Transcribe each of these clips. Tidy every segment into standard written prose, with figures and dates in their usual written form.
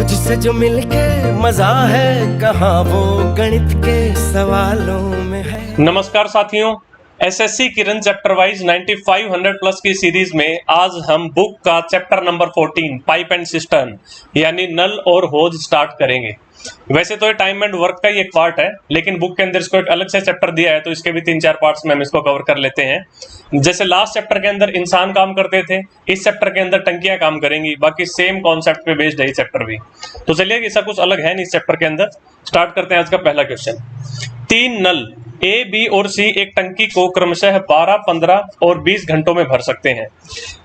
तुझसे जो मिलके मजा है, कहाँ वो गणित के सवालों में है। नमस्कार साथियों, एसएससी किरण चैप्टर वाइज 9500 प्लस की सीरीज में आज हम बुक का chapter number 14 pipe and cistern यानी नल और होज स्टार्ट करेंगे। वैसे तो ये टाइम एंड वर्क का ही एक पार्ट है, लेकिन बुक के अंदर इसको एक अलग से चैप्टर दिया है, तो इसके भी 3-4 पार्ट्स में हम इसको कवर कर लेते हैं। जैसे लास्ट चैप्टर के अंदर इंसान काम करते थे, इस चैप्टर के अंदर टंकियां काम करेंगी। बाकी सेम कॉन्सेप्ट पे बेस्ड है ये चैप्टर भी। तो चलिए, ऐसा कुछ अलग है नहीं इस चैप्टर के अंदर। स्टार्ट करते हैं आज का पहला क्वेश्चन। 3 नल ए, बी और सी एक टंकी को क्रमशः 12, 15 और 20 घंटों में भर सकते हैं।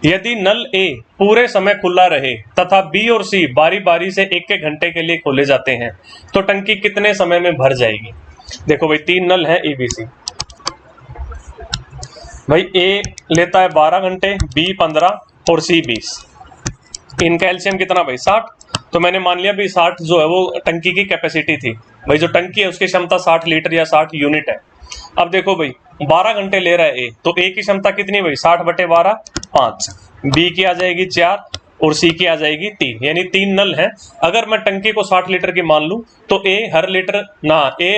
यदि नल ए पूरे समय खुला रहे तथा बी और सी बारी बारी से एक एक घंटे के लिए खोले जाते हैं, तो टंकी कितने समय में भर जाएगी। देखो भाई, 3 नल है ए बी सी। भाई ए लेता है 12 घंटे, बी 15 और सी 20। इनका एलसीएम कितना भाई 60। तो मैंने मान लिया भाई 60 जो है वो टंकी की कैपेसिटी थी। भाई जो टंकी है उसकी क्षमता 60 लीटर या 60 यूनिट है। अब देखो भाई 12 घंटे ले रहा है ए, तो ए की क्षमता कितनी भाई 60/12 5। बी की आ जाएगी 4 और सी की आ जाएगी 3, यानी 3 नल है। अगर मैं टंकी को 60 लीटर की मान लूं तो ए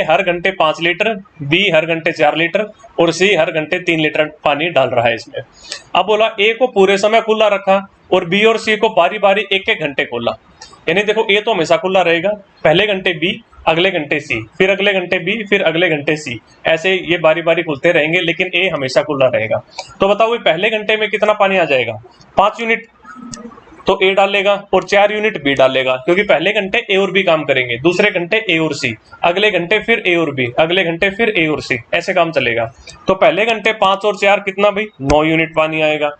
हर घंटे 5 लीटर, बी हर घंटे 4 लीटर और सी हर घंटे 3 लीटर पानी डाल रहा है इसमें। अब बोला ए को पूरे समय खुला रखा और बी और सी को बारी बारी एक एक घंटे खोला, यानी देखो ए तो हमेशा खुला रहेगा। पहले घंटे बी, अगले घंटे सी, फिर अगले घंटे बी, फिर अगले घंटे सी, ऐसे ये बारी बारी खुलते रहेंगे, लेकिन ए हमेशा खुला रहेगा। तो बताओ ये पहले घंटे में कितना पानी आ जाएगा 5 यूनिट तो ए डालेगा और 4 यूनिट बी डालेगा, क्योंकि पहले घंटे ए और बी काम करेंगे, दूसरे घंटे ए और सी, अगले घंटे फिर ए और बी, अगले घंटे फिर ए और सी, ऐसे काम चलेगा। तो पहले घंटे 5 और 4 कितना भाई 9 यूनिट पानी आएगा।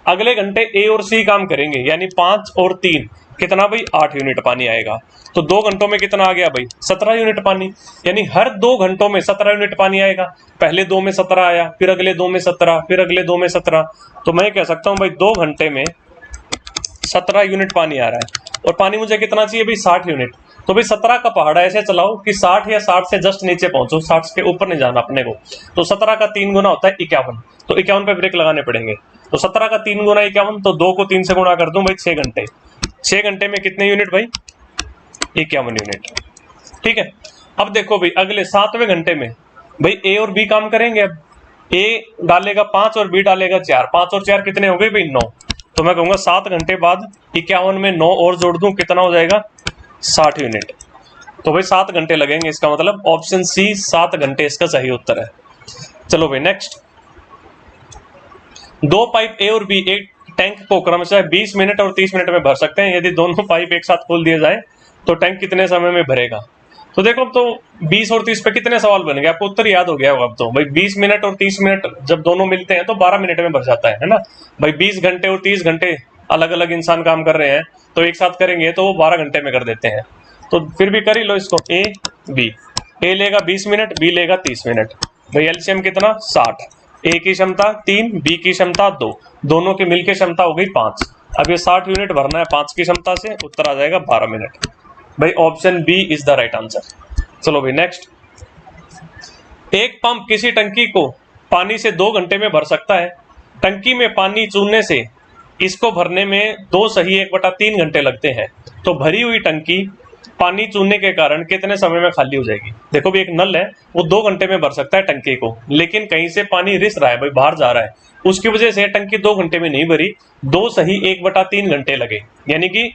अगले घंटे ए और सी काम करेंगे, यानी 5 और 3 कितना भाई 8 यूनिट पानी आएगा। तो 2 घंटों में कितना आ गया भाई 17 यूनिट पानी, यानी हर 2 घंटों में 17 यूनिट पानी आएगा। पहले 2 में 17 आया, फिर अगले 2 में 17, फिर अगले 2 में 17। तो मैं कह सकता हूं भाई 2 घंटे में 17 यूनिट पानी आ रहा है। और पानी मुझे कितना चाहिए भाई 60 यूनिट। तो भाई 17 का पहाड़ा ऐसे चलाओ कि 60 या 60 से जस्ट नीचे पहुंचो, 60 के ऊपर नहीं जाना अपने को। तो 17 का 3 गुना होता है 51, तो 51 पे ब्रेक लगाने पड़ेंगे। तो 17 का 3 गुना 51, तो 2 को 3 से गुणा कर दूं भाई 6 घंटे। 6 घंटे में कितने यूनिट भाई 51 यूनिट। ठीक है। अब देखो भाई अगले 7वें घंटे में भाई ए और बी काम करेंगे। अब ए डालेगा 5 और बी डालेगा 4, 5 और 4 कितने हो गए भाई 9। तो मैं कहूंगा 7 घंटे बाद 51 में 9 और जोड़ दूं, कितना हो जाएगा 60 यूनिट। तो भाई 7 घंटे लगेंगे, इसका मतलब ऑप्शन सी 7 घंटे इसका सही उत्तर है। चलो भाई नेक्स्ट। 2 पाइप ए और बी एक टैंक को क्रमशः 20 मिनट और 30 मिनट में भर सकते हैं। यदि दोनों पाइप एक साथ खोल दिए जाए तो टैंक कितने समय में भरेगा। तो देखो अब तो 20 और 30 पे कितने सवाल बन गए, आपको उत्तर याद हो गया होगा। अब तो भाई 20 मिनट और 30 मिनट जब दोनों मिलते हैं तो 12 मिनट में भर जाता है ना। भाई 20 घंटे और 30 घंटे अलग अलग इंसान काम कर रहे हैं, तो एक साथ करेंगे तो वो 12 घंटे में कर देते हैं। तो फिर भी कर ही लो इसको। ए बी, ए लेगा 20 मिनट, बी लेगा 30 मिनट। भाई एलसीएम कितना 60। ए की क्षमता 3, बी की क्षमता 2, दोनों की मिलकर क्षमता हो गई 5। अब ये 60 यूनिट भरना है 5 की क्षमता से, उत्तर आ जाएगा 12 मिनट। भाई option B is the right answer. चलो भाई नेक्स्ट। एक पंप किसी टंकी को पानी से 2 घंटे में भर सकता है। टंकी में पानी चूरने से इसको भरने में 2 सही 1/3 घंटे लगते हैं। तो भरी हुई टंकी पानी चूरने के कारण कितने समय में खाली हो जाएगी। देखो भी एक नल है, वो 2 घंटे में भर सकता है टंकी को, लेकिन कहीं से पानी रिस रहा है भाई, बाहर जा रहा है, उसकी वजह से टंकी 2 घंटे में नहीं भरी, 2 सही 1/3 घंटे लगे, यानी कि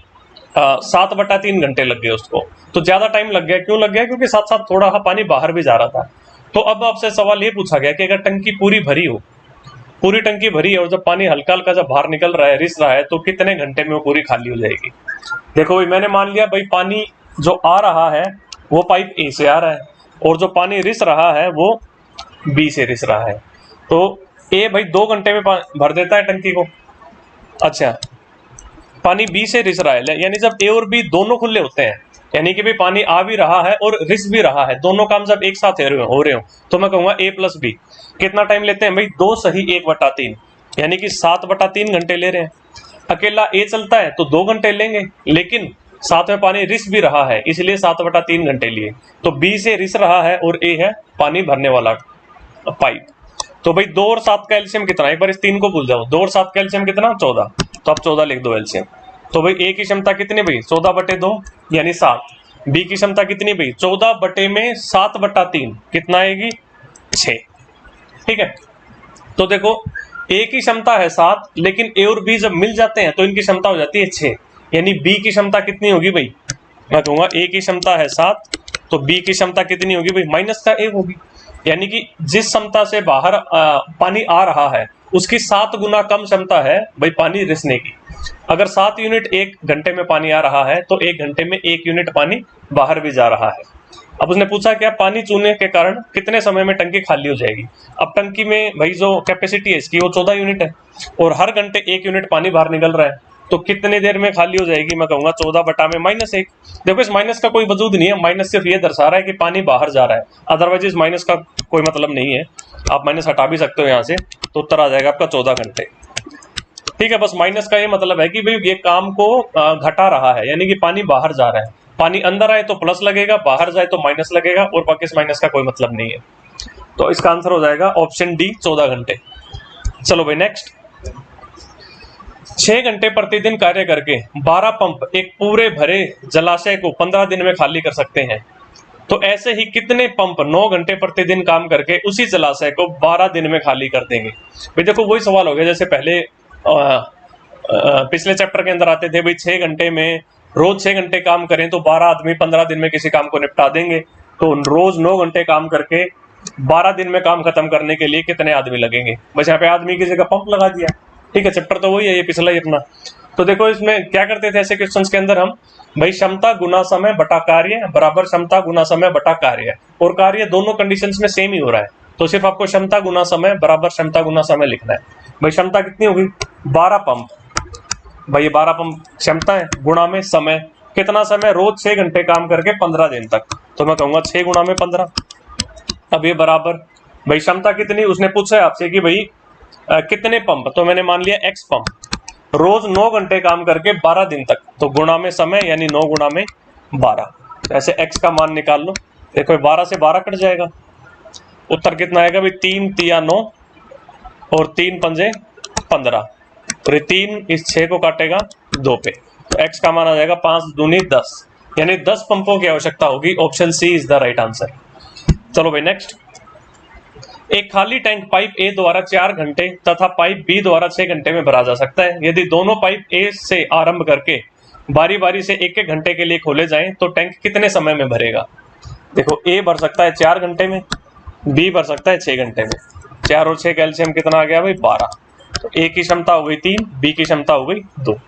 7/3 घंटे लग गए उसको। तो ज्यादा टाइम लग गया। क्यों लग गया, क्योंकि साथ साथ थोड़ा पानी बाहर भी जा रहा था। तो अब आपसे सवाल ये पूछा गया कि अगर टंकी पूरी भरी हो, पूरी टंकी भरी है और जब पानी हल्का हल्का जब बाहर निकल रहा है, रिस रहा है, तो कितने घंटे में वो पूरी खाली हो जाएगी। देखो भाई मैंने मान लिया भाई पानी जो आ रहा है वो पाइप ए से आ रहा है और जो पानी रिस रहा है वो बी से रिस रहा है। तो ए भाई 2 घंटे में भर देता है टंकी को। अच्छा, पानी बी से रिस रहा है, यानी जब ए और बी दोनों खुले होते हैं, यानी कि भाई पानी आ भी रहा है और रिस भी रहा है, दोनों काम जब एक साथ हो रहे हो, तो मैं कहूंगा ए प्लस बी। कितना टाइम लेते हैं भाई 2 सही 1/3, यानी कि 7/3 घंटे ले रहे हैं। अकेला ए चलता है तो 2 घंटे लेंगे, लेकिन साथ में पानी रिस भी रहा है, इसलिए 7/3 घंटे लिए। तो बी से रिस रहा है और ए है पानी भरने वाला पाइप। तो भाई 2 और 7 का एलसीएम कितना है, एक बार इस 3 को भूल जाओ। 2 और 7 का एलसीएम कितना 14, तो आप 14 लिख दो एलसीएम। तो भाई ए की क्षमता कितनी भाई 14/2, यानी 7। बी की क्षमता कितनी भाई 14/7/3 कितना आएगी 6। ठीक है, तो देखो ए की क्षमता है 7, लेकिन ए और बी जब मिल जाते हैं तो इनकी क्षमता हो जाती है 6। यानी बी की क्षमता कितनी होगी भाई, मैं कहूंगा ए की क्षमता है 7 तो बी की क्षमता कितनी होगी भाई माइनस का 1 होगी। यानी कि जिस क्षमता से बाहर पानी आ रहा है उसकी 7 गुना कम क्षमता है भाई पानी रिसने की। अगर 7 यूनिट 1 घंटे में पानी आ रहा है तो 1 घंटे में 1 यूनिट पानी बाहर भी जा रहा है। अब उसने पूछा क्या पानी चूने के कारण कितने समय में टंकी खाली हो जाएगी। अब टंकी में भाई जो कैपेसिटी है इसकी वो 14 यूनिट है और हर घंटे 1 यूनिट पानी बाहर निकल रहा है, तो कितनी देर में खाली हो जाएगी, मैं कहूंगा 14/-1। देखो इस माइनस का कोई वजूद नहीं है, माइनस सिर्फ ये दर्शा रहा है कि पानी बाहर जा रहा है, अदरवाइज इस माइनस का कोई मतलब नहीं है। आप माइनस हटा भी सकते हो यहाँ से, तो उत्तर आ जाएगा आपका 14 घंटे। ठीक है, बस माइनस का ये मतलब है कि भाई ये काम को घटा रहा है, यानी कि पानी बाहर जा रहा है। पानी अंदर आए तो प्लस लगेगा, बाहर जाए तो माइनस लगेगा, और बाकी इस माइनस का कोई मतलब नहीं है। तो इसका आंसर हो जाएगा ऑप्शन डी 14 घंटे। चलो भाई नेक्स्ट, 6 घंटे प्रतिदिन कार्य करके 12 पंप एक पूरे भरे जलाशय को 15 दिन में खाली कर सकते हैं, तो ऐसे ही कितने पंप 9 घंटे प्रतिदिन काम करके उसी जलाशय को 12 दिन में खाली कर देंगे। भाई देखो वही सवाल हो गया जैसे पहले पिछले चैप्टर के अंदर आते थे, भाई 6 घंटे में रोज 6 घंटे काम करें तो 12 आदमी 15 दिन में किसी काम को निपटा देंगे। तो रोज 9 घंटे काम करके 12 दिन में काम खत्म करने के लिए कितने आदमी लगेंगे। बस यहाँ पे आदमी की जगह पंप लगा दिया। ठीक है, चैप्टर तो वही है, ये पिछला ही अपना। तो देखो इसमें क्या करते थे ऐसे क्वेश्चंस के अंदर हम, भाई क्षमता गुना समय बटा कार्य बराबर क्षमता गुना समय बटा कार्य, और कार्य दोनों कंडीशंस में सेम ही हो रहा है, तो सिर्फ आपको क्षमता गुना समय बराबर क्षमता गुना समय लिखना है। भाई क्षमता कितनी होगी 12 पंप, भाई ये 12 पंप क्षमता है, गुणा में समय कितना समय रोज 6 घंटे काम करके 15 दिन तक, तो मैं कहूंगा 6 गुणा में 15। अब ये बराबर भाई क्षमता कितनी उसने पूछा है आपसे कि भाई कितने पंप, तो मैंने मान लिया x पंप, रोज 9 घंटे काम करके 12 दिन तक, तो गुणा में समय यानी 9 गुणा में 12। ऐसे x का मान निकाल लो, देखो 12 से 12 कट जाएगा, उत्तर कितना आएगा भाई 3 तिया 9 और 3 पंजे 15, और ये 3 इस 6 को काटेगा 2 पे, तो x का मान आ जाएगा 5 दूनी 10, यानी 10 पंपों की आवश्यकता होगी। Option C is the right answer. चलो भाई नेक्स्ट, एक खाली टैंक पाइप ए द्वारा 4 घंटे तथा पाइप बी द्वारा 6 घंटे में भरा जा सकता है। यदि दोनों पाइप ए से आरंभ करके बारी बारी से 1-1 घंटे के लिए खोले जाएं तो टैंक कितने समय में भरेगा। देखो ए भर सकता है 4 घंटे में, बी भर सकता है 6 घंटे में, 4 और 6 कैल्शियम कितना आ गया भाई 12, तो ए की क्षमता हो गई 3, बी की क्षमता हो गई 2।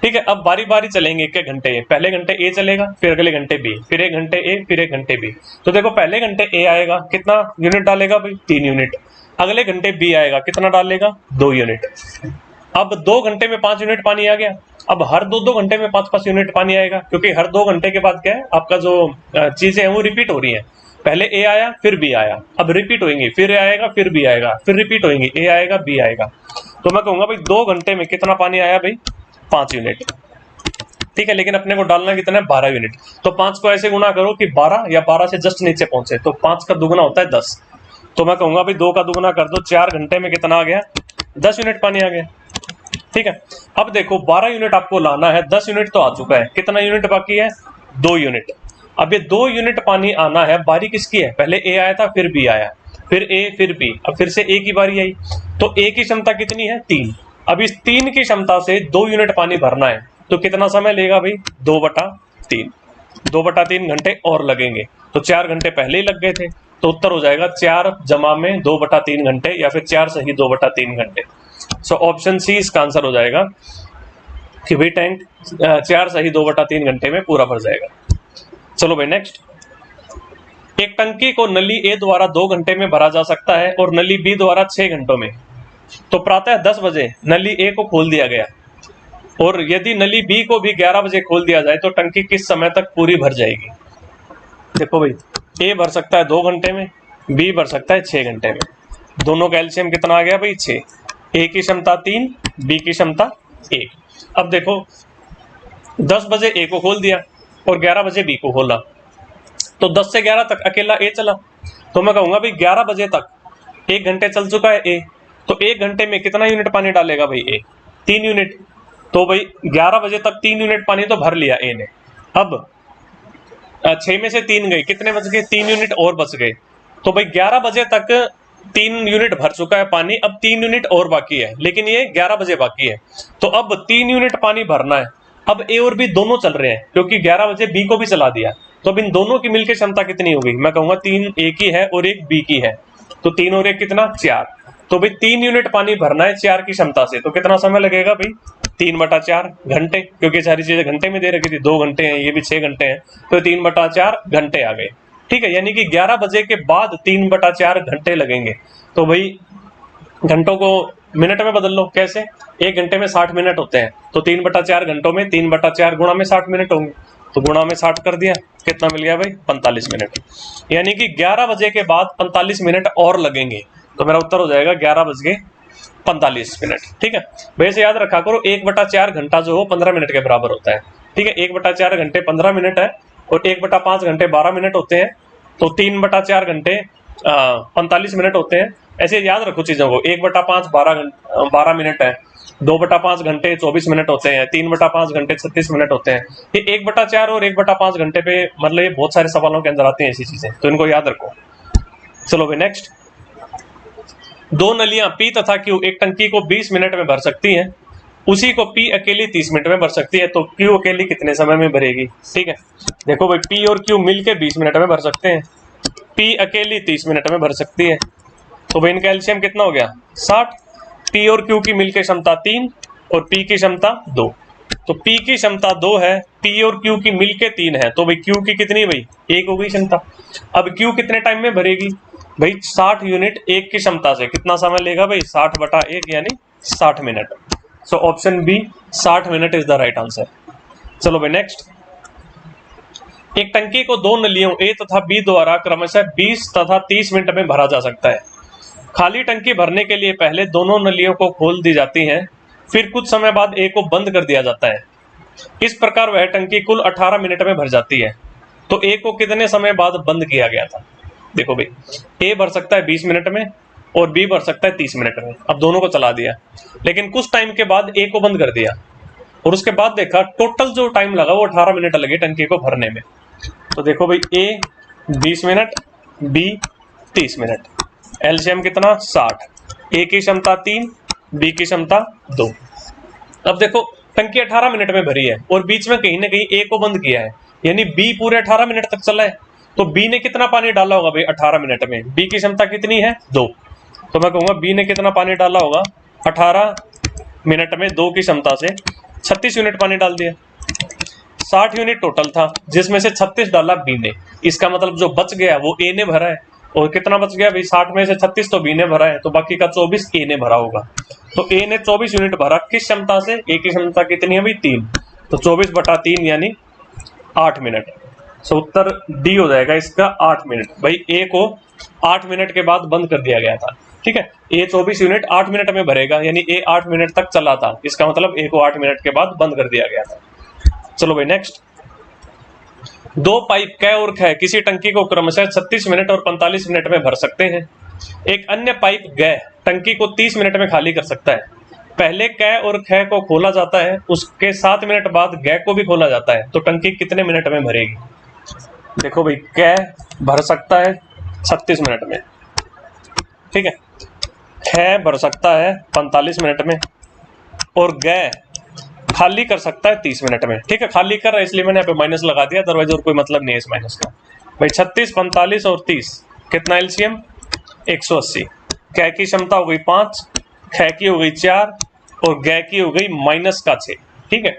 ठीक है, अब बारी बारी चलेंगे 1-1 घंटे, पहले घंटे ए चलेगा, फिर अगले घंटे बी, फिर 1 घंटे ए, फिर 1 घंटे बी। तो देखो पहले घंटे ए आएगा कितना यूनिट डालेगा भाई 3 यूनिट, अगले घंटे बी आएगा कितना डालेगा 2 यूनिट। अब 2 घंटे में 5 यूनिट पानी आ गया, अब हर 2-2 घंटे में 5-5 यूनिट पानी आएगा, क्योंकि हर 2 घंटे के बाद क्या है आपका जो चीजें हैं वो रिपीट हो रही है। पहले ए आया फिर बी आया, अब रिपीट होंगी, फिर ए आएगा फिर बी आएगा, फिर रिपीट होंगी, ए आएगा बी आएगा। तो मैं कहूंगा भाई 2 घंटे में कितना पानी आया भाई 5 यूनिट। ठीक है, लेकिन अपने को डालना कितना है 12 यूनिट, तो 5 को ऐसे गुना करो कि 12 या 12 से जस्ट नीचे पहुंचे, तो 5 का दुगुना होता है 10, तो मैं कहूंगा भाई 2 का दुगुना कर दो, 4 घंटे में कितना आ गया 10 यूनिट पानी आ गया। ठीक है, अब देखो 12 यूनिट आपको लाना है, 10 यूनिट तो आ चुका है, कितना यूनिट बाकी है 2 यूनिट। अब ये 2 यूनिट पानी आना है, बारी किसकी है, पहले ए आया था फिर बी आया, फिर ए फिर बी, अब फिर से ए की बारी आई, तो ए की क्षमता कितनी है 3, अब इस 3 की क्षमता से 2 यूनिट पानी भरना है, तो कितना समय लेगा भाई 2/3, 2/3 घंटे और लगेंगे, तो 4 घंटे पहले ही लग गए थे, तो उत्तर हो जाएगा 4 जमा में 2/3 घंटे, या फिर 4 सही 2/3 घंटे। सो ऑप्शन सी इसका आंसर हो जाएगा कि भाई टैंक 4 सही 2/3 घंटे में पूरा भर जाएगा। चलो भाई नेक्स्ट, एक टंकी को नली ए द्वारा 2 घंटे में भरा जा सकता है और नली बी द्वारा 6 घंटों में, तो प्रातः 10 बजे नली ए को खोल दिया गया और यदि नली बी को भी 11 बजे खोल दिया जाए तो टंकी किस समय तक पूरी भर जाएगी। देखो भाई ए भर सकता है 2 घंटे में, बी भर सकता है 6 घंटे में, दोनों कैल्शियम कितना आ गया भाई 6, ए की क्षमता 3, बी की क्षमता 1। अब देखो 10 बजे ए को खोल दिया और 11 बजे बी को खोला, तो 10 से 11 तक अकेला ए चला, तो मैं कहूंगा भाई 11 बजे तक 1 घंटे चल चुका है ए, तो 1 घंटे में कितना यूनिट पानी डालेगा भाई ए 3 यूनिट, तो भाई 11 बजे तक 3 यूनिट पानी तो भर लिया ए ने। अब 6 में से 3 गई, कितने बच गए? 3 यूनिट और बच गए। तो भाई 11 बजे तक 3 यूनिट भर चुका है पानी, अब 3 यूनिट और बाकी है, लेकिन ये 11 बजे बाकी है। तो अब 3 यूनिट पानी भरना है। अब ए और बी दोनों चल रहे हैं, क्योंकि 11 बजे बी को भी चला दिया। तो अब इन दोनों की मिलकर क्षमता कितनी होगी? मैं कहूंगा 3 ए की है और 1 बी की है। तो 3 और 1 कितना? 4। तो भाई 3 यूनिट पानी भरना है 4 की क्षमता से, तो कितना समय लगेगा भाई? 3/4 घंटे, क्योंकि सारी चीजें घंटे में दे रखी थी। 2 घंटे हैं, ये भी 6 घंटे हैं, तो 3/4 घंटे आ गए। ठीक है, यानी कि 11 बजे के बाद 3/4 घंटे लगेंगे। तो भाई घंटों को मिनट में बदल लो। कैसे? 1 घंटे में 60 मिनट होते हैं, तो 3/4 घंटों में 3/4 गुणा में 60 मिनट होंगे, तो गुणा में 60 कर दिया, कितना मिल गया भाई? 45 मिनट। यानी कि 11 बजे के बाद 45 मिनट और लगेंगे। तो मेरा उत्तर हो जाएगा 11:45 मिनट। ठीक है, वैसे याद रखा करो 1/4 घंटा जो हो 15 मिनट के बराबर होता है। ठीक है, 1/4 घंटे 15 मिनट है और 1/5 घंटे 12 मिनट होते हैं, तो 3/4 घंटे 45 मिनट होते हैं। ऐसे याद रखो चीजों को। 1/5 12 मिनट है, 2/5 घंटे 24 मिनट होते हैं, 3/5 घंटे 36 मिनट होते हैं। ये 1/4 और 1/5 घंटे पे मतलब ये बहुत सारे सवालों के अंदर आती हैं ऐसी चीजें, तो इनको याद रखो। चलो भाई नेक्स्ट। 2 नलियां P तथा Q एक टंकी को 20 मिनट में भर सकती हैं, उसी को P अकेली 30 मिनट में भर सकती है, तो Q अकेली कितने समय में भरेगी? ठीक है, देखो भाई P और Q मिलके 20 मिनट में भर सकते हैं, P अकेली 30 मिनट में भर सकती है। तो भाई इनका एलसीएम कितना हो गया? 60। P और Q की मिलकर क्षमता 3 और P की क्षमता 2। तो P की क्षमता 2 है, P और Q की मिलके 3 है, तो भाई Q की कितनी भाई? 1 हो गई क्षमता। अब Q कितने टाइम में भरेगी भाई? 60 यूनिट 1 की क्षमता से। कितना समय लेगा भाई? 60/1 यानी 60 minute. So option B 60 minute is the right answer. चलो भाई नेक्स्ट। एक टंकी को 2 नलियों A तथा B द्वारा क्रमशः 20 तथा 30 मिनट में भरा जा सकता है। खाली टंकी भरने के लिए पहले दोनों नलियों को खोल दी जाती हैं, फिर कुछ समय बाद A को बंद कर दिया जाता है। इस प्रकार वह टंकी कुल 18 मिनट में भर जाती है। तो A को कितने समय बाद बंद किया गया था? देखो भाई A भर सकता है 20 मिनट में और B भर सकता है 30 मिनट में। अब दोनों को चला दिया, लेकिन कुछ टाइम के बाद A को बंद कर दिया और उसके बाद देखा टोटल जो टाइम लगा वो 18 मिनट लगे टंकी को भरने में। तो देखो भाई A 20 minute, B 30 minute, LCM कितना? 60। A की क्षमता 3, B की क्षमता 2। अब देखो टंकी 18 मिनट में भरी है और बीच में कहीं ना कहीं A को बंद किया है, यानी B पूरे 18 मिनट तक चला है। तो B ने कितना पानी डाला होगा भाई 18 मिनट में? B की क्षमता कितनी है? 2। तो मैं कहूंगा B ने कितना पानी डाला होगा 18 मिनट में? 2 की क्षमता से 36 यूनिट पानी डाल दिया। 60 यूनिट टोटल था, जिसमें से 36 डाला B ने। इसका मतलब जो बच गया वो A ने भरा है। और कितना बच गया भाई? 60 में से 36 तो B ने भरा है, तो बाकी का 24 A ने भरा होगा। तो A ने 24 यूनिट भरा किस क्षमता से? A की क्षमता कितनी है भाई? 3। तो 24/3 यानी 8 मिनट। सो उत्तर डी हो जाएगा इसका 8 मिनट। भाई A को 8 मिनट के बाद बंद कर दिया गया था। ठीक है, A 24 यूनिट 8 मिनट में भरेगा, यानी A 8 मिनट तक चला था। इसका मतलब A को 8 मिनट के बाद बंद कर दिया गया था। चलो भाई नेक्स्ट। 2 पाइप क और ख किसी टंकी को क्रमशः 36 मिनट और 45 मिनट में भर सकते हैं। एक अन्य पाइप ग टंकी को 30 मिनट में खाली कर सकता है। पहले क और ख को खोला जाता है, उसके 7 मिनट बाद ग को भी खोला जाता है, तो टंकी कितने मिनट में भरेगी? देखो भाई क भर सकता है 36 मिनट में, ठीक है, ख भर सकता है 45 मिनट में और ग खाली कर सकता है 30 मिनट में। ठीक है, खाली कर रहा है इसलिए मैंने यहाँ पे माइनस लगा दिया, अदरवाइज और कोई मतलब नहीं है इस माइनस का। भाई 36, 45 और 30 कितना एलसीएम? 180। क की क्षमता हो गई 5, ख की हो गई 4 और ग की हो गई -6। ठीक है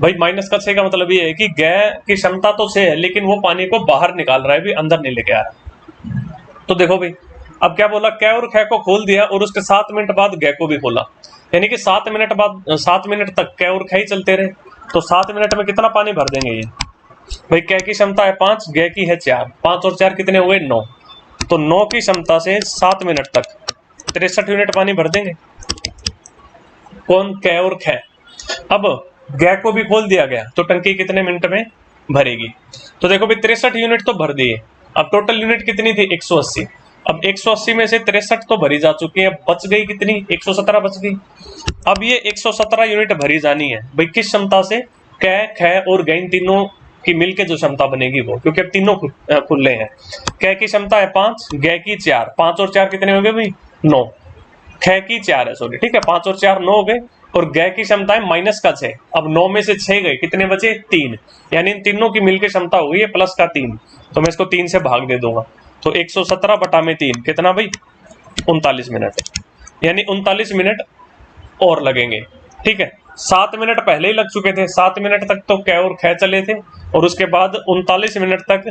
भाई, -6 का मतलब ये है कि ग की क्षमता तो 6 है, लेकिन वो पानी को बाहर निकाल रहा है, भी अंदर नहीं लेके आ रहा। तो देखो भाई अब क्या बोला? क और ख को खोल दिया और उसके 7 मिनट बाद ग को भी खोला, यानी कि 7 मिनट बाद 7 मिनट तक क और ख ही चलते रहे। तो 7 मिनट में कितना पानी भर देंगे ये? भाई क की क्षमता है 5, ग की है 4, 5 और 4 कितने हुए? 9। तो 9 की क्षमता से 7 मिनट तक 63 यूनिट पानी भर देंगे। कौन? क और ख। अब ग को भी खोल दिया गया, तो टंकी कितने मिनट में भरेगी? तो देखो भाई 63 यूनिट तो भर दिए। अब टोटल यूनिट कितनी थी? 180। अब 180 में से 63 तो भरी जा चुकी है, बच गई कितनी? 117 बच गई। अब ये 117 यूनिट भरी जानी है भाई किस क्षमता से? क, ख और ग इन तीनों की मिलके जो क्षमता बनेगी वो, क्योंकि अब तीनों खुले हैं। क की क्षमता है 5, ग की 4, 5 और 4 कितने हो गए भाई 9, ख की 4 है सॉरी, ठीक है 5 और 4 9 हो गए, और ग की क्षमता है माइनस का 6। अब 9 में से 6 गए, कितने बचे 3, यानी इन तीनों की मिलकर क्षमता हो गई है प्लस का 3, तो मैं इसको 3 से भाग दे दूंगा, तो 117 बटा में 3 कितना भाई 39 मिनट, यानी 39 मिनट और लगेंगे, ठीक है। 7 मिनट पहले ही लग चुके थे, 7 मिनट तक तो क और ख चले थे, और उसके बाद 39 मिनट तक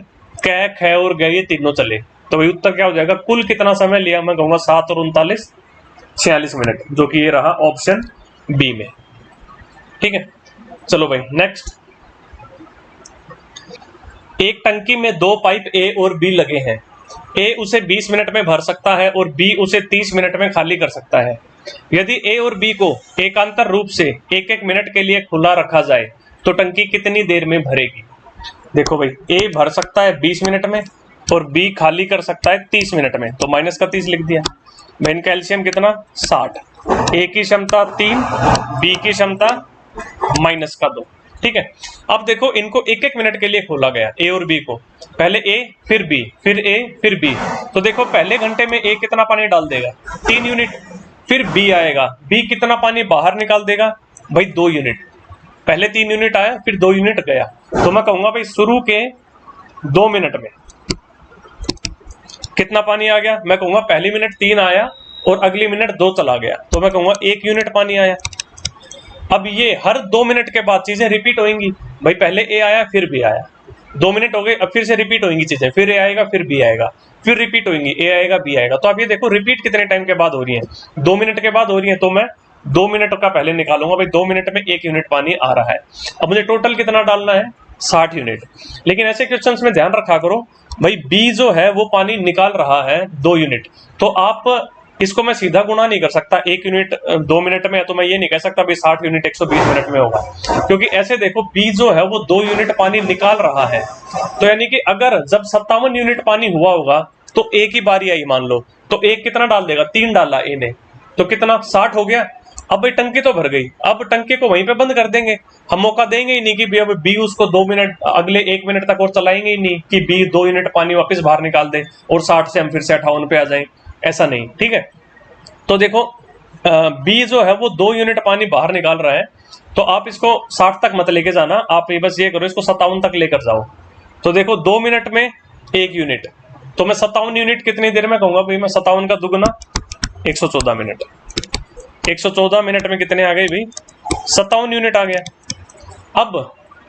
क ख और ग ये तीनों चले, तो भाई उत्तर क्या हो जाएगा, कुल कितना समय लिया, मैं कहूंगा 7 और 39 46 मिनट, जो कि ये रहा ऑप्शन बी में, ठीक है। चलो भाई नेक्स्ट, एक टंकी में 2 पाइप ए और बी लगे हैं, ए उसे 20 मिनट में भर सकता है और बी उसे 30 मिनट में खाली कर सकता है। यदि ए और बी को एकांतर रूप से 1-1 मिनट के लिए खुला रखा जाए तो टंकी कितनी देर में भरेगी। देखो भाई ए भर सकता है 20 मिनट में और बी खाली कर सकता है 30 मिनट में, तो माइनस का 30 लिख दिया। भाई कैल्शियम कितना 60, ए की क्षमता 3, बी की क्षमता माइनस का 2, ठीक है। अब देखो इनको 1-1 मिनट के लिए खोला गया, ए और बी को, पहले ए फिर बी फिर ए फिर बी, तो देखो पहले घंटे में ए कितना पानी डाल देगा 3 यूनिट, फिर बी आएगा, बी कितना पानी बाहर निकाल देगा भाई 2 यूनिट, पहले 3 यूनिट आया फिर 2 यूनिट गया, तो मैं कहूंगा भाई शुरू के 2 मिनट में कितना पानी आ गया, मैं कहूंगा पहली मिनट 3 आया और अगली मिनट 2 चला गया, तो मैं कहूंगा 1 यूनिट पानी आया। अब ये हर 2 मिनट के बाद चीजें रिपीट होंगी, भाई पहले ए आया फिर बी आया, 2 मिनट हो गए, अब फिर से रिपीट होंगी चीजें, फिर ए आएगा फिर बी आएगा, फिर रिपीट होंगी, ए आएगा बी आएगा, तो अब ये देखो रिपीट कितने टाइम के बाद हो रही है 2 मिनट के बाद हो रही है, तो मैं 2 मिनट का पहले निकालूंगा, भाई 2 मिनट में 1 यूनिट पानी आ रहा है। अब मुझे टोटल कितना डालना है 60 यूनिट, लेकिन ऐसे क्वेश्चंस में ध्यान रखा करो भाई बी जो है वो पानी निकाल रहा है 2 यूनिट, तो आप इसको मैं सीधा गुणा नहीं कर सकता, 1 यूनिट 2 मिनट में है, तो मैं ये नहीं कह सकता भाई 60 यूनिट 120 मिनट में होगा, क्योंकि ऐसे देखो बी जो है वो 2 यूनिट पानी निकाल रहा है, तो यानी कि अगर जब 57 यूनिट पानी हुआ होगा तो ए की बारी आई मान लो, तो ए कितना डाल देगा 3 डाला ए ने, तो कितना 60 हो गया। अब भाई टंकी तो भर गई, अब टंकी को वहीं पे बंद कर देंगे, हम मौका देंगे ही नहीं कि अब बी उसको 2 मिनट अगले 1 मिनट तक और चलाएंगे ही नहीं कि बी 2 यूनिट पानी वापस बाहर निकाल दे और 60 से हम फिर से 58 पे आ जाएं, ऐसा नहीं, ठीक है। तो देखो बी जो है वो 2 यूनिट पानी बाहर निकाल रहा है, तो आप इसको 60 तक मत लेके जाना, आप ये बस ये करो इसको 57 तक लेकर जाओ, तो देखो 2 मिनट में 1 यूनिट, तो मैं 57 यूनिट कितनी देर में कहूंगा भाई, मैं 57 का दुगुना 114 मिनट, 114 मिनट में कितने आ गए भाई 57 यूनिट आ गया। अब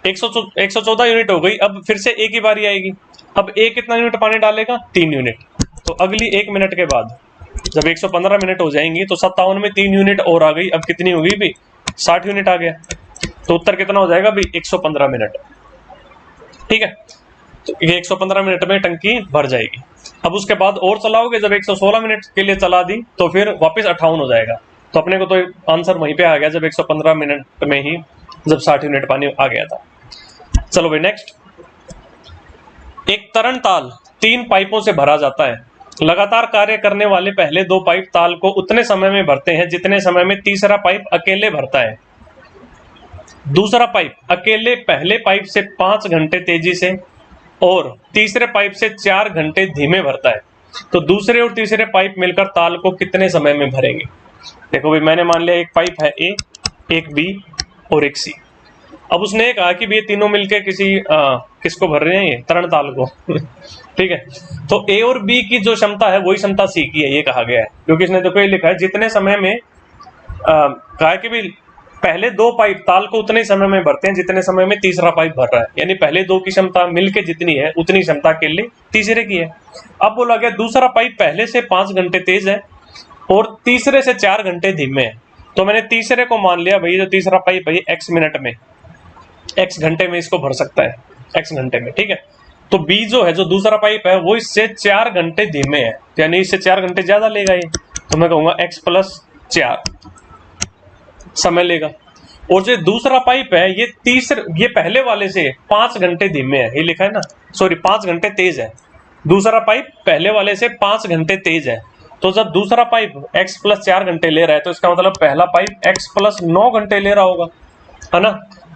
114 यूनिट हो गई, अब फिर से ए की बारी आएगी, अब ए कितना यूनिट पानी डालेगा 3 यूनिट, तो अगली 1 मिनट के बाद जब 115 मिनट हो जाएंगी तो 57 में 3 यूनिट और आ गई, अब कितनी होगी भाई 60 यूनिट आ गया, तो उत्तर कितना हो जाएगा भाई 115 मिनट, ठीक है। तो ये 115 मिनट में टंकी भर जाएगी। अब उसके बाद और चलाओगे, जब 116 मिनट के लिए चला दी तो फिर वापस 58 हो जाएगा, तो अपने को तो आंसर वहीं पे आ गया जब 115 मिनट में ही जब 60 यूनिट पानी आ गया था। चलो भाई नेक्स्ट, एक तरल ताल 3 पाइपों से भरा जाता है, लगातार कार्य करने वाले पहले 2 पाइप ताल को उतने समय में भरते हैं जितने समय में तीसरा पाइप अकेले भरता है। दूसरा पाइप अकेले पहले पाइप से 5 घंटे तेजी से और तीसरे पाइप से 4 घंटे धीमे भरता है, तो दूसरे और तीसरे पाइप मिलकर ताल को कितने समय में भरेंगे। देखो भाई मैंने मान लिया एक पाइप है ए, एक बी और एक सी, अब उसने ये कहा कि ये तीनों मिलकर किसको भर रहे हैं, ये तरल ताल को ठीक है। तो ए और बी की जो क्षमता है वही क्षमता सी की है, ये कहा गया है, क्योंकि इसने देखो ये लिखा है जितने समय में कहा कि भी पहले 2 पाइप ताल को उतने समय में भरते हैं जितने समय में तीसरा पाइप भर रहा है, यानी पहले 2 की क्षमता मिलके जितनी है उतनी क्षमता के लिए तीसरे की है। अब बोला गया दूसरा पाइप पहले से 5 घंटे तेज है और तीसरे से 4 घंटे धीमे है, तो मैंने तीसरे को मान लिया भाई जो तीसरा पाइप है x मिनट में x घंटे में इसको भर सकता है, x घंटे में, ठीक है। तो बी जो है जो दूसरा पाइप है वो इससे 4 घंटे धीमे है, यानी इससे 4 घंटे ज्यादा लेगा ये, तो मैं कहूंगा x+4 समय लेगा। और जो दूसरा पाइप है ये पहले वाले से 5 घंटे धीमे है, ये लिखा है ना, सॉरी 5 घंटे तेज है, दूसरा पाइप पहले वाले से 5 घंटे तेज है, तो जब दूसरा पाइप x+4 घंटे ले रहा है तो इसका मतलब पहला पाइप x+9 घंटे ले रहा होगा, है ना।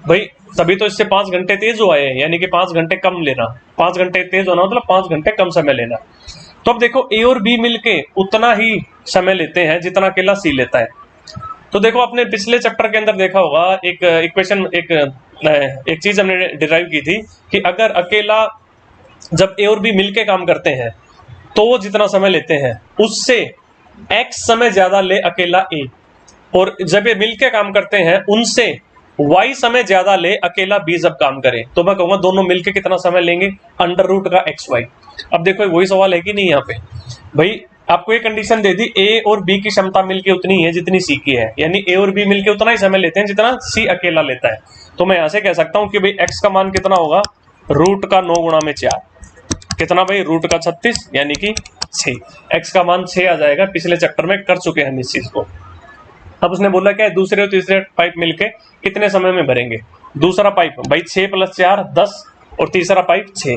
भाई तभी तो इससे 5 घंटे तेज हुआ है, यानी कि 5 घंटे कम लेना। 5 घंटे तेज होना मतलब 5 घंटे कम समय लेना। तो अब देखो ए और बी मिलके उतना ही समय लेते हैं जितना अकेला सी लेता है। तो देखो अपने पिछले चैप्टर के अंदर देखा होगा एक इक्वेशन, एक चीज हमने डिराइव की थी कि अगर अकेला जब ए और बी मिलके काम करते हैं तो वो जितना समय लेते हैं उससे एक्स समय ज्यादा ले अकेला ए, और जब ये मिलके काम करते हैं उनसे y समय ज्यादा ले अकेला b जब काम करे। तो मैं कहूंगा दोनों मिलके कितना समय लेंगे, अंडर रूट का xy। अब देखो वही सवाल है कि नहीं यहाँ पे, भाई आपको ये कंडीशन दे दी a और b की क्षमता मिलके उतनी है जितनी c की है, यानी a और b मिलके उतना ही समय लेते हैं जितना c अकेला लेता है। तो मैं यहाँ से कह सकता हूँ कि भाई x का मान कितना होगा, रूट का 9 गुणा में 4, कितना भाई, रूट का 36 यानी कि 6। x का मान 6 आ जाएगा। पिछले चैप्टर में कर चुके हैं हम इस चीज को। अब उसने बोला क्या है, दूसरे और तीसरे पाइप मिलके कितने समय में भरेंगे। दूसरा पाइप भाई 6 + 4 10, और तीसरा पाइप 6।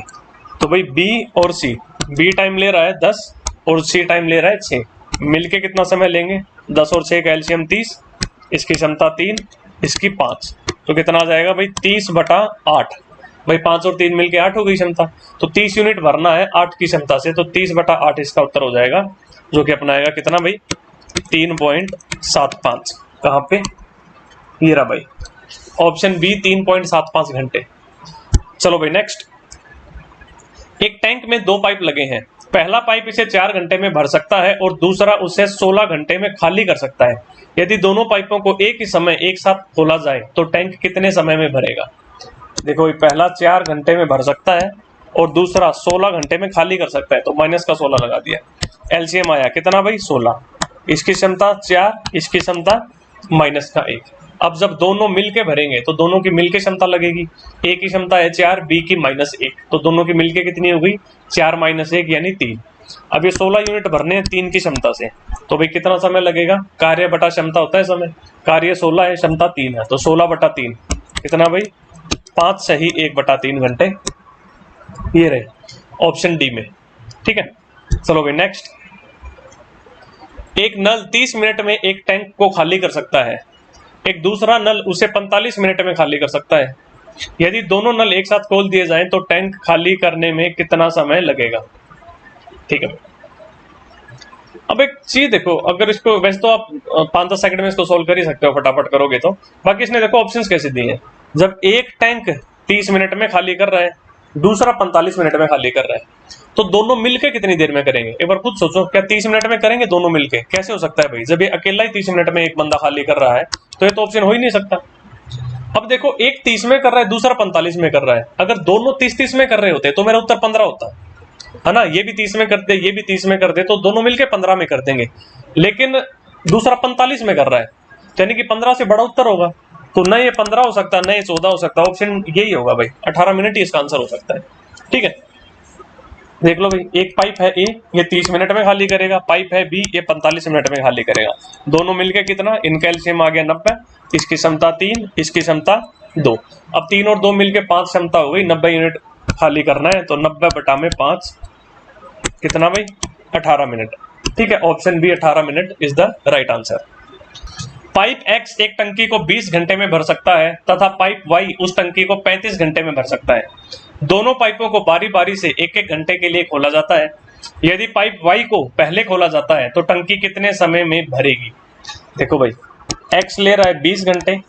तो भाई बी और सी, बी टाइम ले रहा है 10 और सी टाइम ले रहा है 6, मिलके कितना समय लेंगे, 10 और 6 का एलसीएम 30, इसकी क्षमता 3, इसकी 5, तो कितना आ जाएगा भाई 30/8। भाई 5 और 3 मिलके 8 हो गई क्षमता, तो 30 यूनिट भरना है 8 की क्षमता से, तो 30/8 इसका उत्तर हो जाएगा, जो कि अपना आएगा कितना भाई 3.75। कहाँ पे, ये रहा भाई ऑप्शन बी 3.75 घंटे। चलो भाई नेक्स्ट, एक टैंक में 2 पाइप लगे हैं। पहला पाइप इसे 4 घंटे में भर सकता है और दूसरा उसे 16 घंटे में खाली कर सकता है। यदि दोनों पाइपों को एक ही समय एक साथ खोला जाए तो टैंक कितने समय में भरेगा। देखो पहला 4 घंटे में भर सकता है और दूसरा 16 घंटे में खाली कर सकता है, तो माइनस का 16 लगा दिया। एलसीएम आया कितना भाई 16, इसकी क्षमता 4, इसकी क्षमता माइनस का 1। अब जब दोनों मिलके भरेंगे तो दोनों की मिलके क्षमता लगेगी, ए की क्षमता है 4, बी की -1, तो दोनों की मिलके कितनी हो गई 4 - 1 यानी 3। अब ये 16 यूनिट भरने हैं 3 की क्षमता से, तो भाई कितना समय लगेगा, कार्य बटा क्षमता होता है समय, कार्य 16 है क्षमता 3 है, तो 16/3 कितना भाई 5 सही 1/3 घंटे। ये रहे ऑप्शन डी में, ठीक है। चलो भाई नेक्स्ट, एक नल 30 मिनट में एक टैंक को खाली कर सकता है, एक दूसरा नल उसे 45 मिनट में खाली कर सकता है। यदि दोनों नल एक साथ खोल दिए जाएं तो टैंक खाली करने में कितना समय लगेगा, ठीक है। अब एक चीज देखो, अगर इसको वैसे तो आप 5-10 सेकंड में इसको सोल्व कर ही सकते हो, फटाफट करोगे तो। बाकी इसने देखो ऑप्शंस कैसे दिए हैं, जब एक टैंक 30 मिनट में खाली कर रहा है, दूसरा 45 मिनट में खाली कर रहा है, तो दोनों मिलके कितनी देर में करेंगे, एक बार खुद सोचो। क्या 30 मिनट में करेंगे दोनों मिलके, कैसे हो सकता है भाई, जब ये अकेला ही 30 मिनट में एक बंदा खाली कर रहा है तो ये तो ऑप्शन हो ही नहीं सकता। अब देखो एक 30 में कर रहा है, दूसरा 45 में कर रहा है, अगर दोनों 30-30 में कर रहे होते तो मेरा उत्तर 15 होता है ना। ये भी 30 में करते, ये भी 30 में करते, तो दोनों मिलके 15 में कर देंगे, लेकिन दूसरा 45 में कर रहा है, यानी कि 15 से बड़ा उत्तर होगा। तो न ये 15 हो सकता, न ये 14 हो सकता, ऑप्शन यही होगा भाई 18 मिनट ही इसका आंसर हो सकता है, ठीक है। देख लो भाई, एक पाइप है ए, ये 30 मिनट में खाली करेगा, पाइप है बी, ये 45 मिनट में खाली करेगा, दोनों मिलके कितना, इनका एलसीएम आ गया 90, इसकी क्षमता 3, इसकी क्षमता 2। अब 3 और 2 मिलके 5 क्षमता हो गई, 90 यूनिट खाली करना है, तो 90/5 कितना भाई 18 मिनट, ठीक है। Option B 18 minute is the right answer. Pipe X एक टंकी को 20 घंटे में भर सकता है तथा पाइप Y उस टंकी को 35 घंटे में भर सकता है। दोनों पाइपों को बारी बारी से 1-1 घंटे के लिए खोला जाता है। यदि पाइप Y को पहले खोला जाता है तो टंकी कितने समय में भरेगी। देखो भाई X ले रहा है 20 घंटे,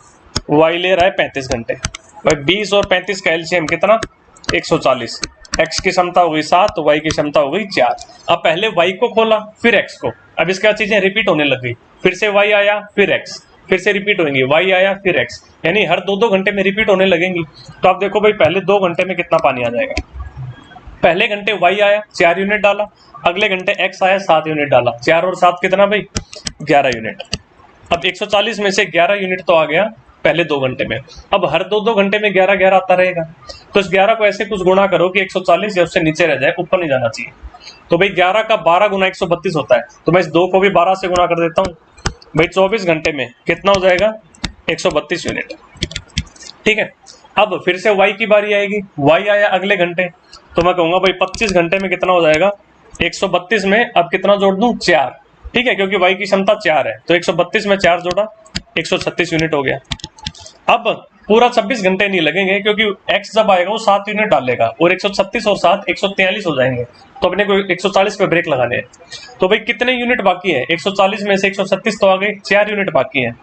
Y ले रहा है 35 घंटे। भाई 20 और 35 का एलसीएम कितना 140। X की क्षमता हो गई 7, Y की क्षमता हो गई 4। अब पहले Y को खोला फिर X को, अब इसके बाद चीजें रिपीट होने लग गई, फिर से Y आया फिर X, फिर से रिपीट होंगी, Y आया फिर X, यानी हर 2-2 घंटे में रिपीट होने लगेंगी। तो आप देखो भाई पहले 2 घंटे में कितना पानी आ जाएगा। पहले घंटे Y आया 4 यूनिट डाला, अगले घंटे X आया 7 यूनिट डाला, 4 और 7 कितना भाई 11 यूनिट। अब 140 में से 11 यूनिट तो आ गया पहले 2 घंटे में, अब हर 2-2 घंटे में 11-11 आता रहेगा। तो इस 11 को ऐसे कुछ गुणा करो कि 140 या उससे नीचे रह जाए, ऊपर नहीं जाना चाहिए। तो भाई 11 का 12 गुना 132 होता है, तो मैं इस 2 को भी 12 से गुणा कर देता हूँ। भाई 24 घंटे में कितना हो जाएगा 132 यूनिट, ठीक है। अब फिर से Y की बारी आएगी, Y आया अगले घंटे, तो मैं कहूंगा भाई 25 घंटे में कितना हो जाएगा 132 में अब कितना जोड़ दूं 4, ठीक है, क्योंकि Y की क्षमता 4 है, तो 132 में 4 जोड़ा 136 यूनिट हो गया। अब पूरा 26 घंटे नहीं लगेंगे, क्योंकि x जब आएगा वो 7 यूनिट डालेगा और 136 और 7 143 हो जाएंगे, तो अपने को 140 पे ब्रेक लगाने हैं। तो भाई कितने यूनिट बाकी है? 140 में से 136 तो आ गए, 4 यूनिट बाकी है।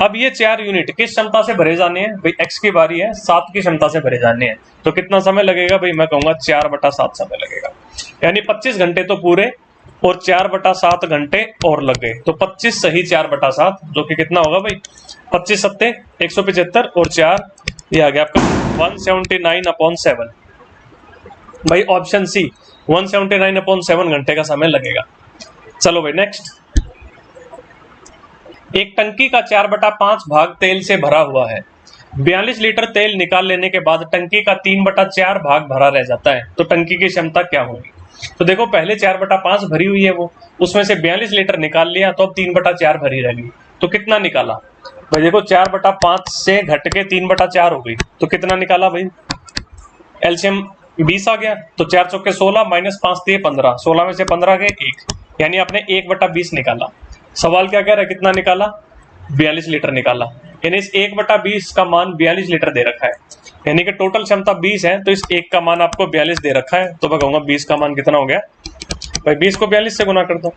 अब ये 4 यूनिट किस क्षमता से भरे जाने हैं भाई? x की बारी है, 7 की क्षमता से भरे जाने हैं। तो कितना समय लगेगा भाई? मैं कहूंगा 4/7 समय लगेगा, यानी 25 घंटे तो पूरे और 4/7 घंटे और लग गए, तो 25 सही 4/7, जो कि कितना होगा भाई? 25 सत्ते 175 और 4 ये आ गया आपका 179/7। भाई ऑप्शन सी 179/7 घंटे का समय लगेगा। चलो भाई नेक्स्ट। एक टंकी का 4/5 भाग तेल से भरा हुआ है। 42 लीटर तेल निकाल लेने के बाद टंकी का 3/4 भाग भरा रह जाता है, तो टंकी की क्षमता क्या होगी? तो देखो पहले 4/5 भरी हुई है वो, उसमें से 42 लीटर निकाल लिया, तो अब 3/4 भरी रह गई। तो कितना निकाला भाई? देखो 4/5 से घट के 3/4 हो गई, तो कितना निकाला भाई? एलसीएम 20 आ गया, तो 4 चौके 16 माइनस 5 दिए 15, 16 में से 15 गए 1, यानी आपने 1/20 निकाला। सवाल क्या कह रहा है? कितना निकाला? 42 लीटर निकाला, यानी इस 1/20 का मान 42 लीटर दे रखा है, यानी कि टोटल क्षमता 20 है, तो इस 1 का मान आपको 42 दे रखा है। तो मैं कहूंगा 20 का मान कितना हो गया भाई? 20 को 42 से गुना कर दो,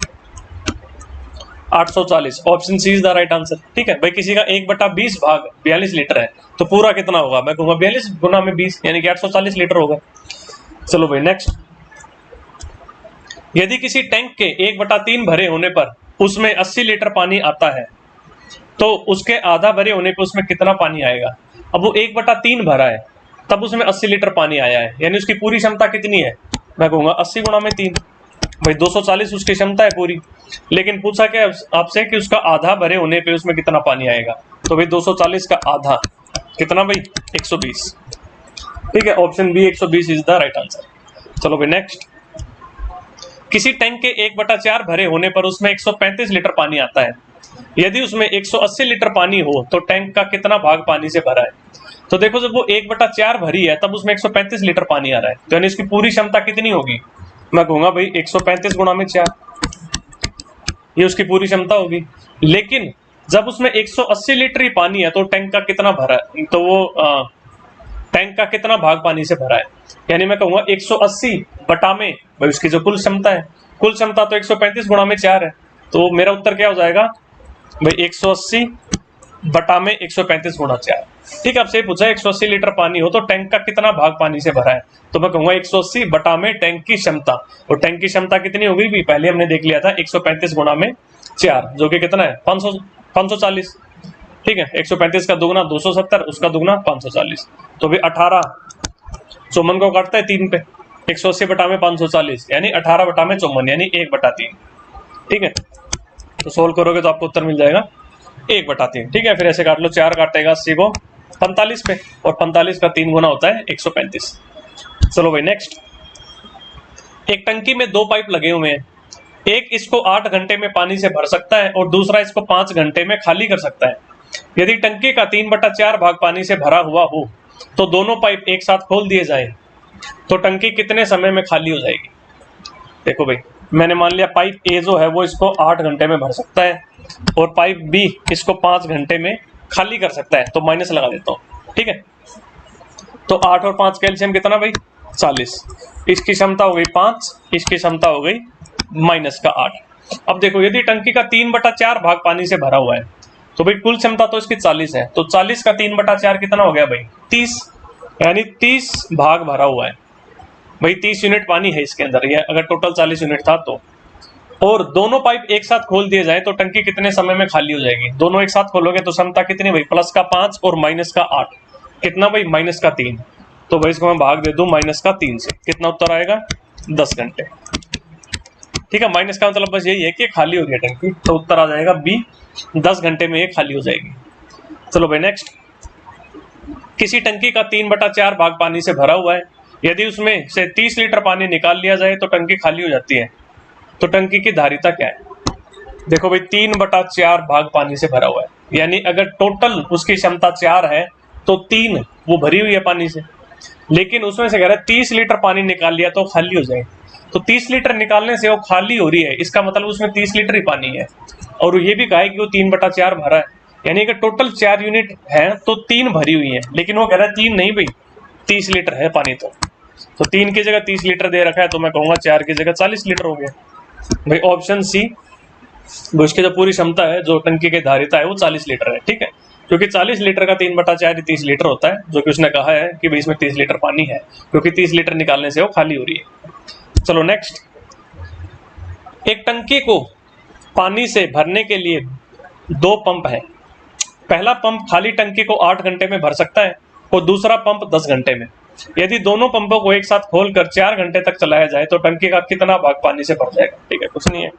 840। Option C is the right answer. ठीक है भाई, किसी का 1/20 भाग 42 लीटर है, तो पूरा कितना होगा? मैं कहूंगा 42 गुना में 20, यानी कि 840 लीटर होगा। चलो भाई नेक्स्ट। यदि किसी टैंक के 1/3 भरे होने पर उसमें 80 लीटर पानी आता है, तो उसके आधा भरे होने पर उसमें कितना पानी आएगा? अब वो 1/3 भरा है, तब उसमें 80 लीटर पानी आया है, यानी उसकी पूरी क्षमता कितनी है? मैं कहूंगा 80 गुणा में 3, भाई 240 उसकी क्षमता है पूरी। लेकिन पूछा क्या आपसे कि उसका आधा भरे होने पे उसमें कितना पानी आएगा? तो भाई 240 का आधा कितना भाई? 120। ठीक है, option B 120 is the right answer. चलो भाई नेक्स्ट। किसी टैंक के 1/4 भरे होने पर उसमें 135 लीटर पानी आता है। यदि उसमें 180 लीटर पानी हो तो टैंक का कितना भाग पानी से भरा है? तो देखो जब वो 1/4 भरी है तब उसमें 135 लीटर पानी आ रहा है, तो यानी इसकी पूरी क्षमता कितनी होगी? मैं कहूंगा भाई 135 गुणा में 4, ये उसकी पूरी क्षमता होगी। लेकिन जब उसमें 180 लीटर ही पानी है तो टैंक का कितना भरा है? तो वो टैंक का कितना भाग पानी से भरा है? यानी मैं कहूंगा 180 बटा में भाई उसकी जो कुल क्षमता है, कुल क्षमता तो 135 गुणा में 4 है, तो मेरा उत्तर क्या हो जाएगा भाई? 180 बटा में 135 गुणा 4। ठीक है, आपसे पूछा 180 लीटर पानी हो तो टैंक का कितना भाग पानी से भरा है, तो मैं कहूंगा 180 बटा में टैंक की क्षमता, और टैंक की क्षमता कितनी हो गई भी? पहले हमने देख लिया था 135 गुणा में 4, जो कि कितना है? 540। ठीक है, 135 का दुगना 270, उसका दुगना 540, तो भी 18 54 को काटता है 3 पे, 180 बटा में 540 यानी 18 बटा में 54, यानी 1/3। ठीक है, तो सोल्व करोगे तो आपको उत्तर मिल जाएगा 1/3। ठीक है, फिर ऐसे काट लो, 4 काटेगा 80 को 45 पे, और 45 का 3 गुना होता है 135। चलो भाई नेक्स्ट। एक टंकी में 2 पाइप लगे हुए हैं, एक इसको 8 घंटे में पानी से भर सकता है और दूसरा इसको 5 घंटे में खाली कर सकता है। यदि टंकी का 3/4 भाग पानी से भरा हुआ हो तो दोनों पाइप एक साथ खोल दिए जाएं, तो टंकी कितने समय में खाली हो जाएगी? देखो भाई, मैंने मान लिया पाइप ए जो है वो इसको 8 घंटे में भर सकता है और पाइप बी इसको 5 घंटे में खाली कर सकता है, तो माइनस लगा देता हूँ। ठीक है, तो 8 और 5 का एलसीएम कितना भाई? 40। इसकी क्षमता हो गई 5, इसकी क्षमता हो गई माइनस का 8। अब देखो, यदि टंकी का 3/4 भाग पानी से भरा हुआ है तो भाई कुल क्षमता तो इसकी 40 है, तो 40 का 3/4 कितना हो गया भाई? 30, यानी 30 भाग भरा हुआ है भाई। 30 यूनिट पानी है इसके अंदर, ये अगर टोटल 40 यूनिट था तो। और दोनों पाइप एक साथ खोल दिए जाए तो टंकी कितने समय में खाली हो जाएगी? दोनों एक साथ खोलोगे तो क्षमता कितनी भाई? प्लस का 5 और माइनस का 8, कितना भाई? माइनस का 3। तो भाई इसको मैं भाग दे दूं माइनस का 3 से, कितना उत्तर आएगा? 10 घंटे। ठीक है, माइनस का मतलब बस यही है कि खाली हो गई टंकी, तो उत्तर आ जाएगा बी, 10 घंटे में ये खाली हो जाएगी। चलो भाई नेक्स्ट। किसी टंकी का 3/4 भाग पानी से भरा हुआ है, यदि उसमें से 30 लीटर पानी निकाल लिया जाए तो टंकी खाली हो जाती है, तो टंकी की धारिता क्या है? देखो भाई, 3/4 भाग पानी से भरा हुआ है, यानी अगर टोटल उसकी क्षमता 4 है तो 3 वो भरी हुई है पानी से, लेकिन उसमें से कह रहा है 30 लीटर पानी निकाल लिया तो खाली हो जाए। तो 30 लीटर निकालने से वो खाली हो रही है, इसका मतलब उसमें 30 लीटर ही पानी है, और ये भी कहा है कि वो 3/4 भरा है, यानी कि टोटल 4 यूनिट है तो 3 भरी हुई है, लेकिन वो कह रहा है 3 नहीं भाई 30 लीटर है पानी। तो 3 की जगह 30 लीटर दे रखा है, तो मैं कहूँगा 4 की जगह 40 लीटर हो गया भाई। ऑप्शन सी, उसकी जो पूरी क्षमता है जो टंकी की धारिता है वो 40 लीटर है, ठीक है। क्योंकि 40 लीटर का 3/4 30 लीटर होता है, जो कि उसने कहा है कि भाई इसमें 30 लीटर पानी है, क्योंकि 30 लीटर निकालने से वो खाली हो रही है। चलो नेक्स्ट, एक टंकी को पानी से भरने के लिए 2 पंप है। पहला पंप खाली टंकी को 8 घंटे में भर सकता है और दूसरा पंप 10 घंटे में। यदि दोनों पंपों को एक साथ खोलकर 4 घंटे तक चलाया जाए तो टंकी का कितना भाग पानी से भर जाएगा? ठीक है, कुछ नहीं है।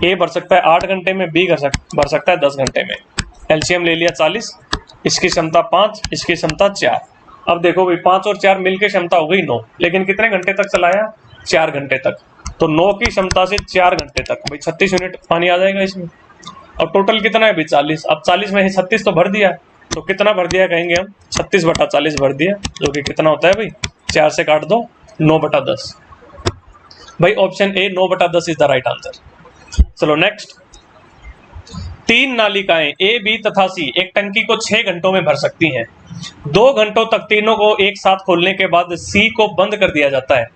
ए भर सकता है 8 घंटे में, बी भर सकता है 10 घंटे में। एलसीएम ले लिया 40, इसकी क्षमता 5, इसकी क्षमता 4। अब देखो भाई 5 और 4 मिलकर क्षमता हो गई 9, लेकिन कितने घंटे तक चलाया? 4 घंटे तक। तो 9 की क्षमता से 4 घंटे तक भाई 36 यूनिट पानी आ जाएगा इसमें। और टोटल कितना है भाई? 40। अब 40 में 36 तो भर दिया, तो कितना भर दिया कहेंगे हम? 36/40 भर दिया, जो कि कितना होता है भाई? 4 से काट दो, 9/10। भाई option A 9/10 is the right answer. चलो नेक्स्ट, 3 नालिकाएं ए, बी तथा सी एक टंकी को 6 घंटों में भर सकती हैं। 2 घंटों तक तीनों को एक साथ खोलने के बाद सी को बंद कर दिया जाता है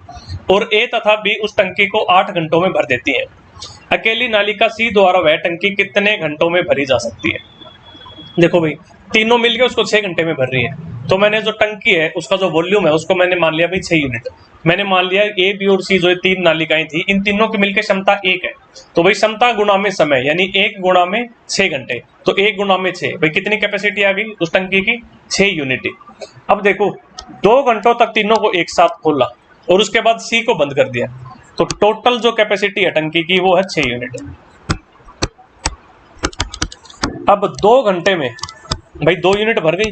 और ए तथा बी उस टंकी को 8 घंटों में भर देती हैं। अकेली नालिका सी द्वारा वह टंकी कितने घंटों में भरी जा सकती है? देखो भाई तीनों मिलके उसको 6 घंटे में भर रही है, तो मैंने जो टंकी है उसका जो वॉल्यूम है उसको मैंने मान लिया भाई 6 यूनिट। मैंने मान लिया ए, बी और सी जो 3 नालिकाएं थी, इन तीनों की मिलकर क्षमता 1 है। तो भाई क्षमता गुणा में समय, यानी 1 गुणा में 6 घंटे, तो 1 गुणा में 6, भाई कितनी कैपेसिटी आ गई उस टंकी की? 6 यूनिट। अब देखो 2 घंटों तक तीनों को एक साथ खोला और उसके बाद सी को बंद कर दिया, तो टोटल जो कैपेसिटी है टंकी की वो है 6 यूनिट। अब 2 घंटे में भाई 2 यूनिट भर गई,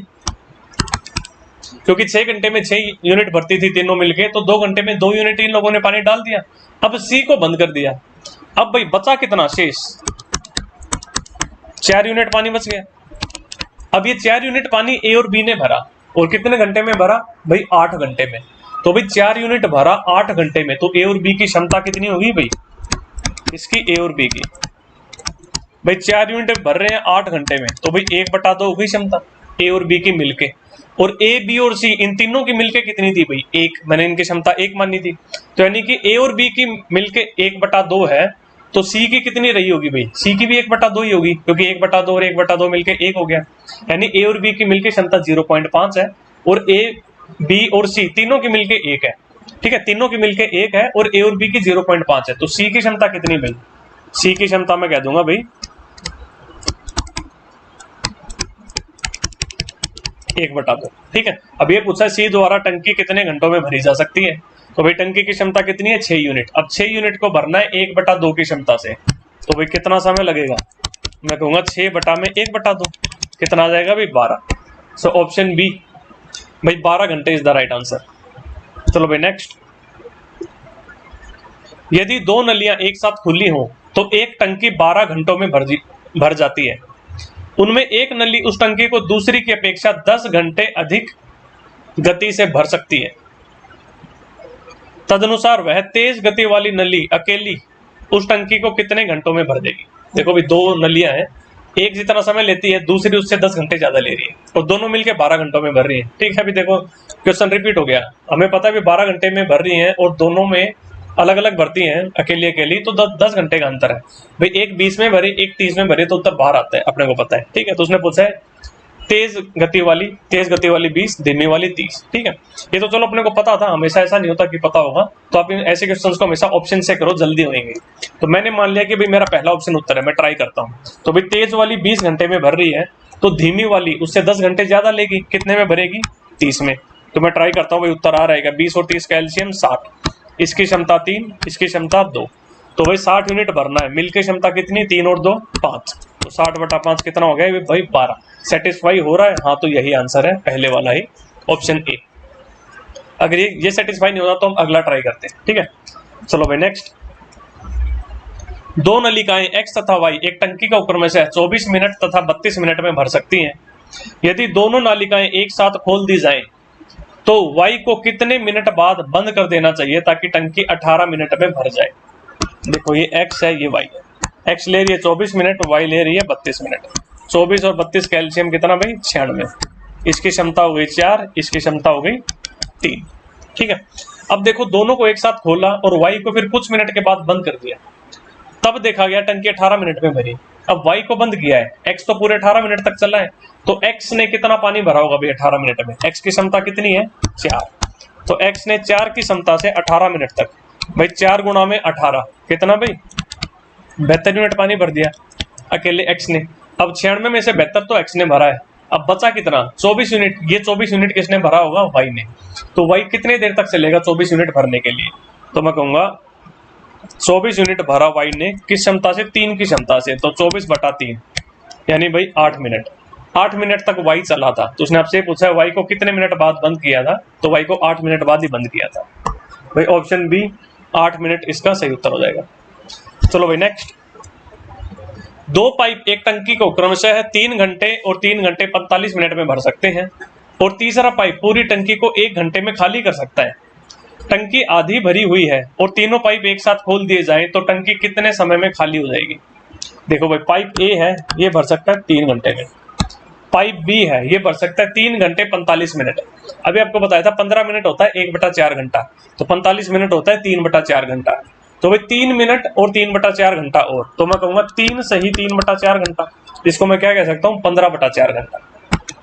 क्योंकि 6 घंटे में 6 यूनिट भरती थी तीनों मिलके, तो 2 घंटे में 2 यूनिट इन लोगों ने पानी डाल दिया। अब सी को बंद कर दिया, अब भाई बचा कितना शेष? 4 यूनिट पानी बच गया। अब ये 4 यूनिट पानी ए और बी ने भरा, और कितने घंटे में भरा भाई? 8 घंटे में। तो भाई 4 यूनिट भरा 8 घंटे में, तो ए और बी की क्षमता कितनी होगी भाई? इसकी ए और बी की भाई 4 यूनिट भर रहे हैं 8 घंटे में, तो भाई 1/2 हो गई क्षमता ए और बी की मिलके। और ए, बी और सी इन तीनों की मिलके कितनी थी भाई? 1। मैंने इनकी क्षमता 1 मानी थी, तो यानी कि ए और बी की मिलके 1/2 है, तो सी की कितनी रही होगी भाई? सी की भी 1/2 ही होगी, क्योंकि 1/2 और 1/2 मिलके 1 हो गया। यानी ए और बी की मिलके क्षमता 0.5 है, और ए, बी और सी तीनों की मिलके 1 है। ठीक है, तीनों की मिलके 1 है और ए और बी की 0.5 है, तो सी की क्षमता कितनी भाई? सी की क्षमता मैं कह दूंगा भाई 1/2। ठीक है, अब ये पूछा है सी द्वारा टंकी कितने घंटों में भरी जा सकती है, तो भाई टंकी की क्षमता कितनी है? 6 यूनिट। अब 6 यूनिट को भरना है 1/2 की क्षमता से, तो भाई कितना समय लगेगा? मैं कहूंगा 6/1/2 कितना आ जाएगा भाई? 12। सो ऑप्शन बी भाई 12 घंटे इज द राइट आंसर। चलो भाई नेक्स्ट, यदि 2 नलियां एक साथ खुली हो तो एक टंकी 12 घंटों में भर जाती है। उनमें एक नली उस टंकी को दूसरी की अपेक्षा 10 घंटे अधिक गति से भर सकती है। तदनुसार वह तेज गति वाली नली अकेली उस टंकी को कितने घंटों में भर देगी? देखो भाई 2 नलियां हैं, एक जितना समय लेती है, दूसरी उससे 10 घंटे ज्यादा ले रही है, और दोनों मिलकर 12 घंटों में भर रही है। ठीक है, अभी देखो क्वेश्चन रिपीट हो गया। हमें पता है 12 घंटे में भर रही है और दोनों में अलग अलग भरती हैं, अकेली अकेली, तो 10 घंटे का अंतर है भाई। एक 20 में भरी, एक 30 में भरी, तो उत्तर बाहर आता है, अपने को पता है। ठीक है, तो उसने पूछा है तेज गति वाली 20, धीमी वाली 30। ठीक है, ये तो चलो अपने को पता था, हमेशा ऐसा नहीं होता कि पता होगा, तो आप ऐसे क्वेश्चंस को हमेशा ऑप्शन से करो, जल्दी होंगे। तो मैंने मान लिया कि भाई मेरा पहला ऑप्शन उत्तर है, मैं ट्राई करता हूँ। तो भाई तेज वाली 20 घंटे में भर रही है, तो धीमी वाली उससे 10 घंटे ज्यादा लेगी, कितने में भरेगी? 30 में। तो मैं ट्राई करता हूँ भाई, उत्तर आ रहेगा 20 और 30 का एलसीएम 60, इसकी क्षमता 3, इसकी क्षमता 2, तो भाई 60 यूनिट भरना है। मिलकर क्षमता कितनी? 3 और 2 5, तो 60/5 कितना हो गया भाई? 12। सेटिस्फाई हो रहा है? हाँ, तो यही आंसर है, पहले वाला ही, ऑप्शन ए। अगर ये सेटिस्फाई नहीं होता तो हम अगला ट्राई करते हैं। ठीक है, चलो भाई नेक्स्ट, 2 नलिकाएं एक्स तथा वाई एक टंकी का क्रमशः 24 मिनट तथा 32 मिनट में भर सकती हैं। यदि दोनों नालिकाएं एक साथ खोल दी जाएं तो वाई को कितने मिनट बाद बंद कर देना चाहिए ताकि टंकी 18 मिनट में भर जाए? देखो ये एक्स है, ये वाई है। एक्स ले रही है 24 मिनट, वाई ले रही है 32 मिनट। 24 और 32 कैल्शियम कितना भाई 96। इसकी क्षमता हो गई 4, इसकी क्षमता हो गई 3। ठीक है, अब देखो दोनों को एक साथ खोला और वाई को फिर कुछ मिनट के बाद बंद कर दिया, तब देखा गया टंकी 18 मिनट में भरी। अब वाई को बंद किया है, एक्स तो पूरे 18 मिनट तक चला है, तो एक्स ने कितना पानी भरा होगा भाई 18 मिनट में? एक्स की क्षमता कितनी है 4, तो एक्स ने 4 की क्षमता से 18 मिनट तक भाई 4 गुणा में 18 कितना भाई 72 यूनिट पानी भर दिया अकेले एक्स ने। अब 96 में से 72 तो एक्स ने भरा है, अब बचा कितना 24 यूनिट। ये 24 यूनिट किसने भरा होगा? वाई ने। तो वाई कितने देर तक चलेगा 24 यूनिट भरने के लिए? तो मैं कहूंगा 24 यूनिट भरा वाई ने किस क्षमता से? 3 की क्षमता से, तो 24/3 यानी भाई 8 मिनट। 8 मिनट तक वाई चला था, तो उसने आपसे पूछा है वाई को कितने मिनट बाद बंद किया था? तो वाई को 8 मिनट बाद ही बंद किया था भाई। ऑप्शन बी 8 मिनट इसका सही उत्तर हो जाएगा। चलो भाई नेक्स्ट। 2 पाइप एक टंकी को क्रमशः 3 घंटे और 3 घंटे 45 मिनट में भर सकते हैं, और तीसरा पाइप पूरी टंकी को 1 घंटे में खाली कर सकता है। टंकी आधी भरी हुई है और तीनों पाइप एक साथ खोल दिए जाएं तो टंकी कितने समय में खाली हो जाएगी? देखो भाई, पाइप ए है, ये भर सकता है 3 घंटे में। पाइप बी है, ये भर सकता है 3 घंटे 45 मिनट। अभी आपको बताया था 15 मिनट होता है 1/4 घंटा, तो 45 मिनट होता है 3/4 घंटा। तो भाई 3 मिनट और 3/4 घंटा और, तो मैं कहूंगा 3 सही 3/4 घंटा। इसको मैं क्या कह सकता हूँ? 15/4 घंटा।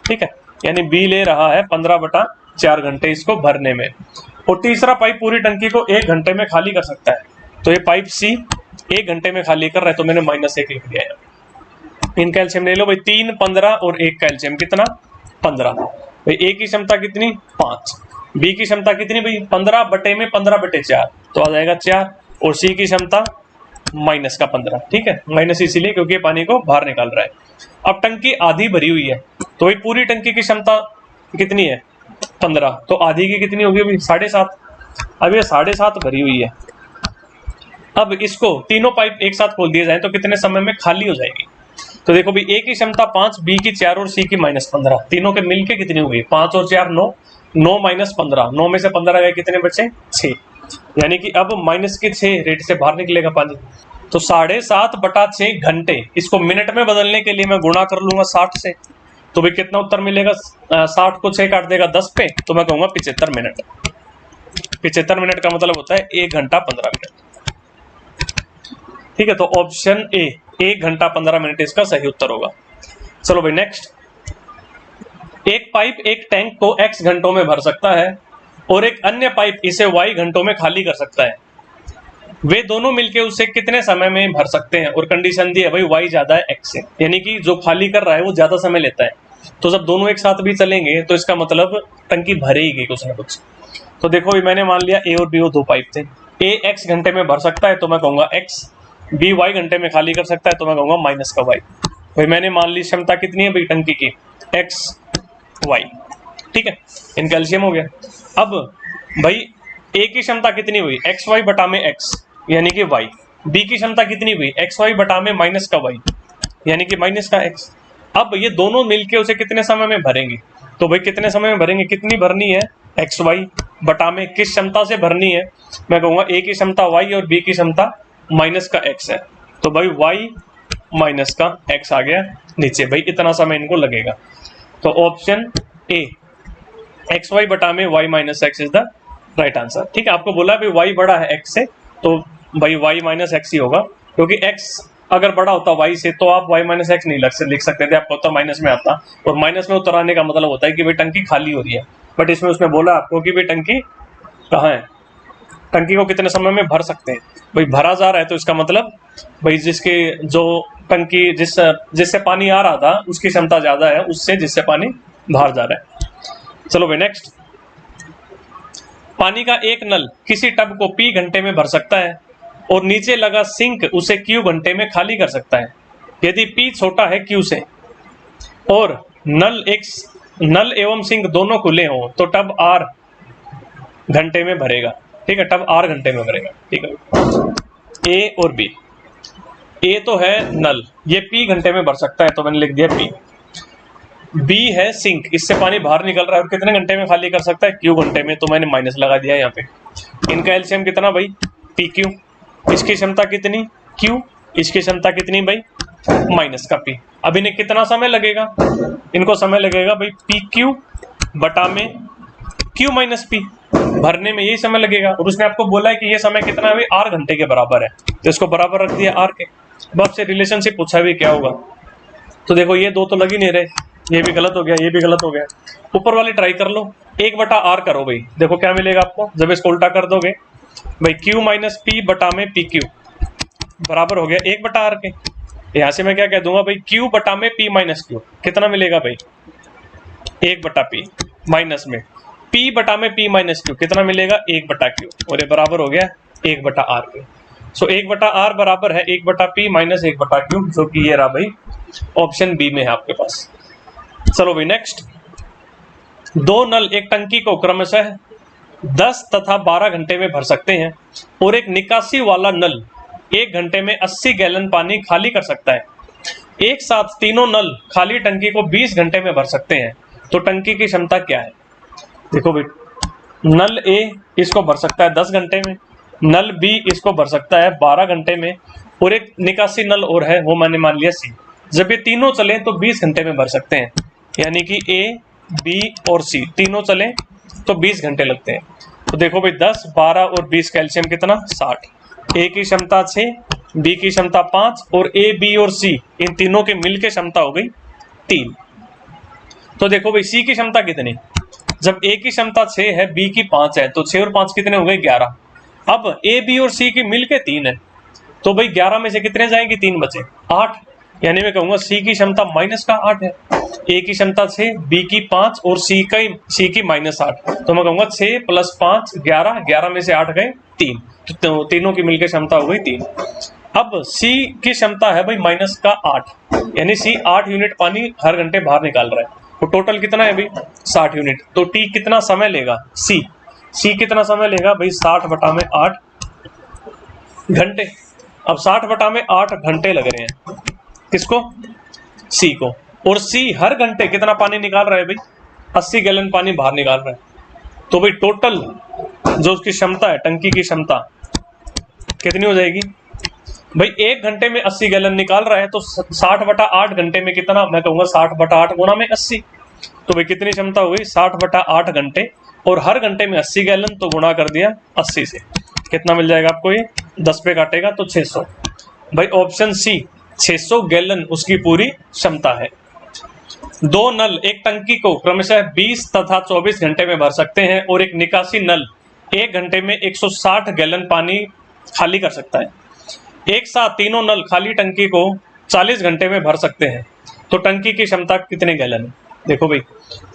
ठीक है, यानी बी ले रहा है 15/4 घंटे इसको भरने में। और तीसरा पाइप पूरी टंकी को 1 घंटे में खाली कर सकता है, तो ये पाइप सी 1 घंटे में खाली कर रहा है, तो मैंने -1 लिख दिया है। इन कैल्शियम ले लो भाई, 3, 15 और 1 कैल्शियम कितना 15। भाई ए की क्षमता कितनी 5, बी की क्षमता कितनी भाई 15/4, तो आ जाएगा 4, और सी की क्षमता -15। ठीक है, माइनस इसीलिए क्योंकि ये पानी को बाहर निकाल रहा है। अब टंकी आधी भरी हुई है, तो भाई पूरी टंकी की क्षमता कितनी है 15, तो आधी की कितनी होगी अभी 7.5। अब ये 7.5 भरी हुई है। अब इसको तीनों पाइप एक साथ खोल दिए जाए तो कितने समय में खाली हो जाएगी? तो देखो भाई, ए की क्षमता 5, बी की 4 और सी की -15, तीनों के मिलके कितनी हुई? 5 और 4 9, 9 - 15, 9 में से 15 गए, कितने बचे 6, यानी कि अब -6 रेट से बाहर निकलेगा पानी। तो 7.5/6 घंटे, इसको मिनट में बदलने के लिए मैं गुणा कर लूंगा 60 से, तो भाई कितना उत्तर मिलेगा? 60 को 6 काट देगा 10 पे, तो मैं कहूंगा 75 मिनट। 75 मिनट का मतलब होता है 1 घंटा 15 मिनट। ठीक है, तो ऑप्शन ए 1 घंटा 15 मिनट इसका सही उत्तर होगा। चलो भाई नेक्स्ट। एक पाइप एक टैंक को x घंटों में भर सकता है और एक अन्य पाइप इसे y घंटों में खाली कर सकता है। वे दोनों मिलकर उसे कितने समय में भर सकते हैं? और कंडीशन दी है भाई y ज्यादा है x से, यानी कि जो खाली कर रहा है वो ज्यादा समय लेता है। तो जब दोनों एक साथ भी चलेंगे तो इसका मतलब टंकी भरेगी कुछ ना कुछ। तो देखो भी, मैंने मान लिया a और b वो 2 पाइप थे। a x घंटे में भर सकता है, तो मैं कहूंगा x। b y घंटे में खाली कर सकता है, तो मैं कहूंगा माइनस का y। भाई मैंने मान ली क्षमता कितनी है भाई टंकी की x y। ठीक है, इन कैल्शियम हो गया। अब भाई a की क्षमता कितनी हुई xy बटा में x, यानी कि y। b की क्षमता कितनी हुई xy बटा में माइनस का y, यानी कि माइनस का x। अब ये दोनों मिलके उसे कितने समय में भरेंगे? तो भाई कितने समय में भरेंगे? कितनी भरनी है xy बटा में किस क्षमता से भरनी है? मैं कहूंगा a की क्षमता y और b की क्षमता माइनस का x है, तो भाई y माइनस का x आ गया नीचे। भाई इतना समय इनको लगेगा, तो ऑप्शन ए xy बटा में y minus x is the right answer. ठीक है, आपको बोला भाई y बड़ा है x से, तो भाई y माइनस एक्स ही होगा, क्योंकि x अगर बड़ा होता y से तो आप y माइनस एक्स नहीं लिख सकते थे, आपको उत्तर माइनस में आता। और माइनस में उत्तर आने का मतलब होता है कि भाई टंकी खाली हो रही है, बट इसमें उसने बोला आपको कि भाई टंकी कहाँ है, टंकी को कितने समय में भर सकते हैं। भाई भरा जा रहा है, तो इसका मतलब भाई जिसके जो टंकी जिससे पानी आ रहा था उसकी क्षमता ज्यादा है उससे जिससे पानी बाहर जा रहा है। चलो भाई नेक्स्ट। पानी का एक नल किसी टब को p घंटे में भर सकता है और नीचे लगा सिंक उसे q घंटे में खाली कर सकता है। यदि p छोटा है q से और नल एवं सिंक दोनों खुले हों तो टब r घंटे में भरेगा। ठीक है, टब r घंटे में भरेगा। ठीक है, a और b। a तो है नल, ये p घंटे में भर सकता है, तो मैंने लिख दिया p। b है सिंक, इससे पानी बाहर निकल रहा है और कितने घंटे में खाली कर सकता है? q घंटे में, तो मैंने माइनस लगा दिया यहाँ पे। इनका एलसीएम कितना भाई pq, इसकी क्षमता कितनी q, इसकी क्षमता कितनी भाई माइनस का पी। अब इन्हें कितना समय लगेगा, इनको समय लगेगा भाई पी क्यू बटा में क्यू माइनस पी, भरने में यही समय लगेगा। और उसने आपको बोला है कि ये समय कितना है भाई, आर घंटे के बराबर है, तो इसको बराबर रख दिया आर के। अब आपसे रिलेशनशिप पूछा भी क्या होगा, तो देखो ये दो तो लग ही नहीं रहे, ये भी गलत हो गया, ये भी गलत हो गया। ऊपर वाली ट्राई कर लो, 1/r करो भाई, देखो क्या मिलेगा आपको जब इसको उल्टा कर दोगे भाई, q माइनस पी बटा में पी क्यू बराबर हो गया 1/r के। यहां से मैं क्या कह दूंगा भाई, q बटा में p माइनस क्यू, कितना मिलेगा भाई 1/p माइनस में p बटा में p माइनस क्यू, कितना मिलेगा 1/q, और ये बराबर हो गया 1/r के। सो 1/r बराबर है 1/p माइनस 1/q, जो कि ये रहा भाई ऑप्शन बी में है आपके पास। चलो भाई नेक्स्ट, दो नल एक टंकी को क्रमशः 10 तथा 12 घंटे में भर सकते हैं और एक निकासी वाला नल 1 घंटे में 80 गैलन पानी खाली कर सकता है। एक साथ तीनों नल खाली टंकी को 20 घंटे में भर सकते हैं, तो टंकी की क्षमता क्या है। देखो भाई, नल ए इसको भर सकता है 10 घंटे में, नल बी इसको भर सकता है 12 घंटे में, और एक निकासी नल और है, वो मैंने मान लिया सी। जब ये तीनों चले तो 20 घंटे में भर सकते हैं, यानी कि ए बी और सी तीनों चले तो 20 घंटे लगते हैं। तो देखो भाई 10, 12 और 20 कैल्शियम कितना 60, ए की क्षमता 6, बी की क्षमता 5 और ए बी और सी इन तीनों के मिल के क्षमता हो गई 3। तो देखो भाई सी की क्षमता कितनी, जब ए की क्षमता 6 है, बी की 5 है, तो 6 और 5 कितने हो गए 11। अब ए बी और सी की मिल के 3 है, तो भाई 11 में से कितने जाएंगे 3 बचे 8, यानी मैं कहूंगा सी की क्षमता माइनस का 8 है, ए की क्षमता 6, बी की 5 और सी की माइनस 8, तो मैं कहूंगा 6 + 5 11, 11 में से 8 गए 3, तो तीनों की मिलकर क्षमता हो गई 3। अब सी की क्षमता है भाई माइनस का 8, यानी सी 8 यूनिट पानी हर घंटे बाहर निकाल रहा है, तो टोटल कितना है भाई 60 यूनिट। तो टी कितना समय लेगा, सी कितना समय लेगा भाई 60/8 घंटे। अब 60/8 घंटे लग रहे हैं किसको, सी को, और सी हर घंटे कितना पानी निकाल रहा है भाई 80 गैलन पानी बाहर निकाल रहा है। तो भाई टोटल जो उसकी क्षमता है, टंकी की क्षमता कितनी हो जाएगी भाई, 1 घंटे में 80 गैलन निकाल रहा है, तो 60/8 घंटे में कितना, मैं कहूंगा 60/8 गुणा में 80, तो भाई कितनी क्षमता हो गई 60/8 घंटे, और हर घंटे में 80 गैलन, तो गुणा कर दिया 80 से, कितना मिल जाएगा आपको, ये 10 पे काटेगा तो 600। भाई ऑप्शन सी 600 गैलन उसकी पूरी क्षमता है। दो नल एक टंकी को क्रमशः 20 तथा 24 घंटे में भर सकते हैं और एक निकासी नल 1 घंटे में 160 गैलन पानी खाली कर सकता है। एक साथ तीनों नल खाली टंकी को 40 घंटे में भर सकते हैं, तो टंकी की क्षमता कितने गैलन है। देखो भाई,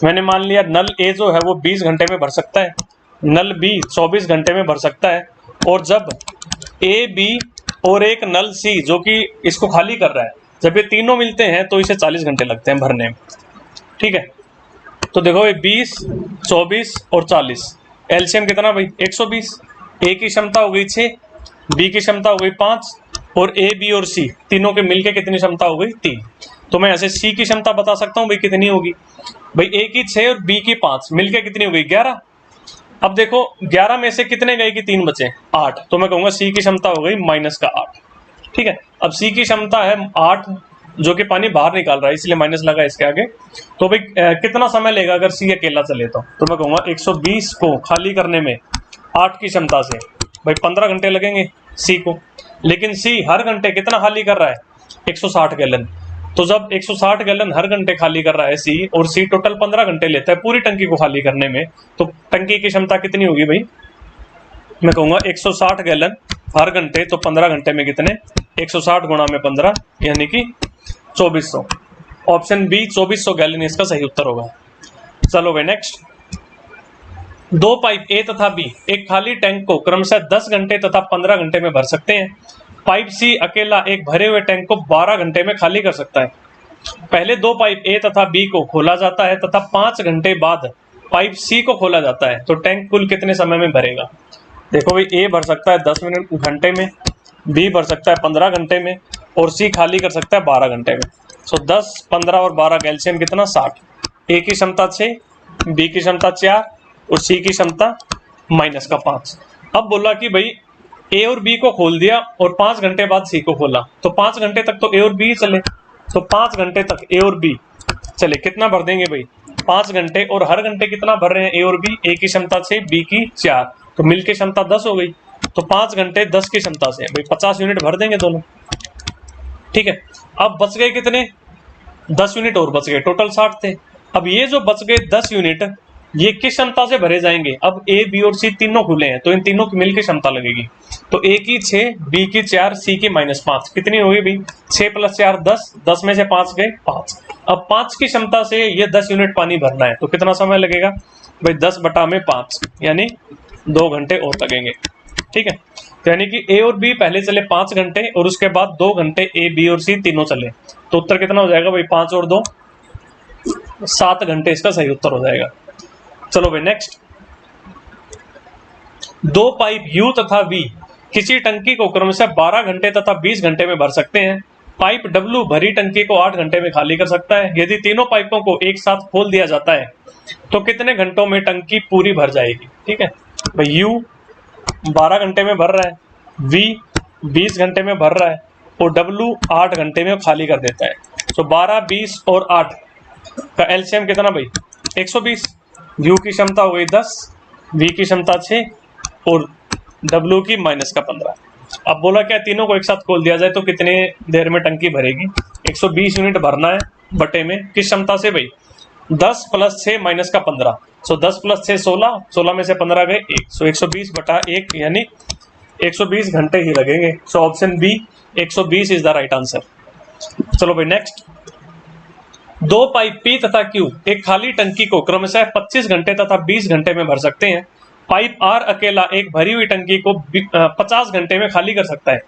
मैंने मान लिया नल ए जो है वो 20 घंटे में भर सकता है, नल बी 24 घंटे में भर सकता है, और जब ए बी और एक नल सी जो कि इसको खाली कर रहा है, जब ये तीनों मिलते हैं तो इसे 40 घंटे लगते हैं भरने में। ठीक है, तो देखो ये 20, 24 और 40, एलसीएम कितना भाई 120। ए की क्षमता हो गई 6, बी की क्षमता हो गई 5, और ए बी और सी तीनों के मिलके कितनी क्षमता हो गई 3। तो मैं ऐसे सी की क्षमता बता सकता हूँ भाई कितनी होगी, भाई ए की 6 और बी की 5 मिलके कितनी हो गई 11। अब देखो 11 में से कितने गए कि 3 बचे 8, तो मैं कहूंगा सी की क्षमता हो गई माइनस का 8। ठीक है, अब सी की क्षमता है 8 जो कि पानी बाहर निकाल रहा है, इसलिए माइनस लगा इसके आगे। तो भाई कितना समय लेगा अगर सी अकेला चले, तो मैं कहूंगा 120 को खाली करने में 8 की क्षमता से भाई 15 घंटे लगेंगे सी को। लेकिन सी हर घंटे कितना खाली कर रहा है 160 गैलन, तो जब 160 गैलन हर घंटे खाली कर रहा है सी, और सी टोटल 15 घंटे लेता है पूरी टंकी को खाली करने में, तो टंकी की क्षमता कितनी होगी भाई, मैं कहूंगा 160 गैलन हर घंटे, तो 15 घंटे में कितने 160 गुणा में 15 यानी कि 2400। ऑप्शन बी 2400 गैलन इसका सही उत्तर होगा। चलो भाई नेक्स्ट, दो पाइप ए तथा बी एक खाली टैंक को क्रमशः 10 घंटे तथा 15 घंटे में भर सकते हैं। पाइप सी अकेला एक भरे हुए टैंक को 12 घंटे में खाली कर सकता है। पहले दो पाइप ए तथा बी को खोला जाता है तथा 5 घंटे बाद पाइप सी को खोला जाता है, तो टैंक कुल कितने समय में भरेगा। देखो भाई ए भर सकता है 10 मिनट घंटे में, बी भर सकता है 15 घंटे में, और सी खाली कर सकता है 12 घंटे में। सो 10, 15 और 12 कैल्शियम कितना 60। ए की क्षमता 6, बी की क्षमता 4 और सी की क्षमता माइनस का 5। अब बोला कि भाई ए और बी को खोल दिया और 5 घंटे बाद सी को खोला, तो 5 घंटे तक तो ए और बी चले, तो 5 घंटे तक ए और बी चले। कितना भर देंगे भाई 5 घंटे, और हर घंटे कितना भर रहे हैं ए और बी, ए की क्षमता 6 बी की 4, तो मिल के क्षमता 10 हो गई। तो 5 घंटे 10 की क्षमता से भाई 50 यूनिट भर देंगे दोनों। ठीक है, अब बच गए कितने, 10 यूनिट और बच गए, टोटल 60 थे। अब ये जो बच गए 10 यूनिट ये किस क्षमता से भरे जाएंगे, अब ए बी और सी तीनों खुले हैं तो इन तीनों की मिलकर क्षमता लगेगी। तो ए की 6 बी की 4 सी की -5 कितनी होगी भाई, 6 + 4 10, 10 में से 5 गए 5। अब 5 की क्षमता से ये 10 यूनिट पानी भरना है, तो कितना समय लगेगा भाई 10/5 यानी 2 घंटे और लगेंगे। ठीक है, तो यानी कि ए और बी पहले चले 5 घंटे और उसके बाद 2 घंटे ए बी और सी तीनों चले, तो उत्तर कितना हो जाएगा भाई 5 और 2 7 घंटे इसका सही उत्तर हो जाएगा। चलो भाई नेक्स्ट, 2 पाइप U तथा V किसी टंकी को क्रमशः 12 घंटे तथा 20 घंटे में भर सकते हैं। पाइप W भरी टंकी को 8 घंटे में खाली कर सकता है। यदि तीनों पाइपों को एक साथ खोल दिया जाता है तो कितने घंटों में टंकी पूरी भर जाएगी। ठीक है भाई, U 12 घंटे में भर रहा है, V 20 घंटे में भर रहा है और W 8 घंटे में खाली कर देता है। तो 12, 20 और 8 का एलसीएम कितना भाई 120। U की क्षमता हो गई 10, V की क्षमता 6 और W की -15। अब बोला क्या तीनों को एक साथ खोल दिया जाए तो कितने देर में टंकी भरेगी, 120 यूनिट भरना है बटे में किस क्षमता से भाई 10 + 6 -15, सो 10 + 6 16, 16 में से 15 गए 1, सो 120/1 यानी 120 घंटे ही लगेंगे। So option B 120 is the right answer. चलो भाई नेक्स्ट, 2 पाइप P तथा Q एक खाली टंकी को क्रमशः 25 घंटे तथा 20 घंटे में भर सकते हैं। पाइप R अकेला एक भरी हुई टंकी को 50 घंटे में खाली कर सकता है।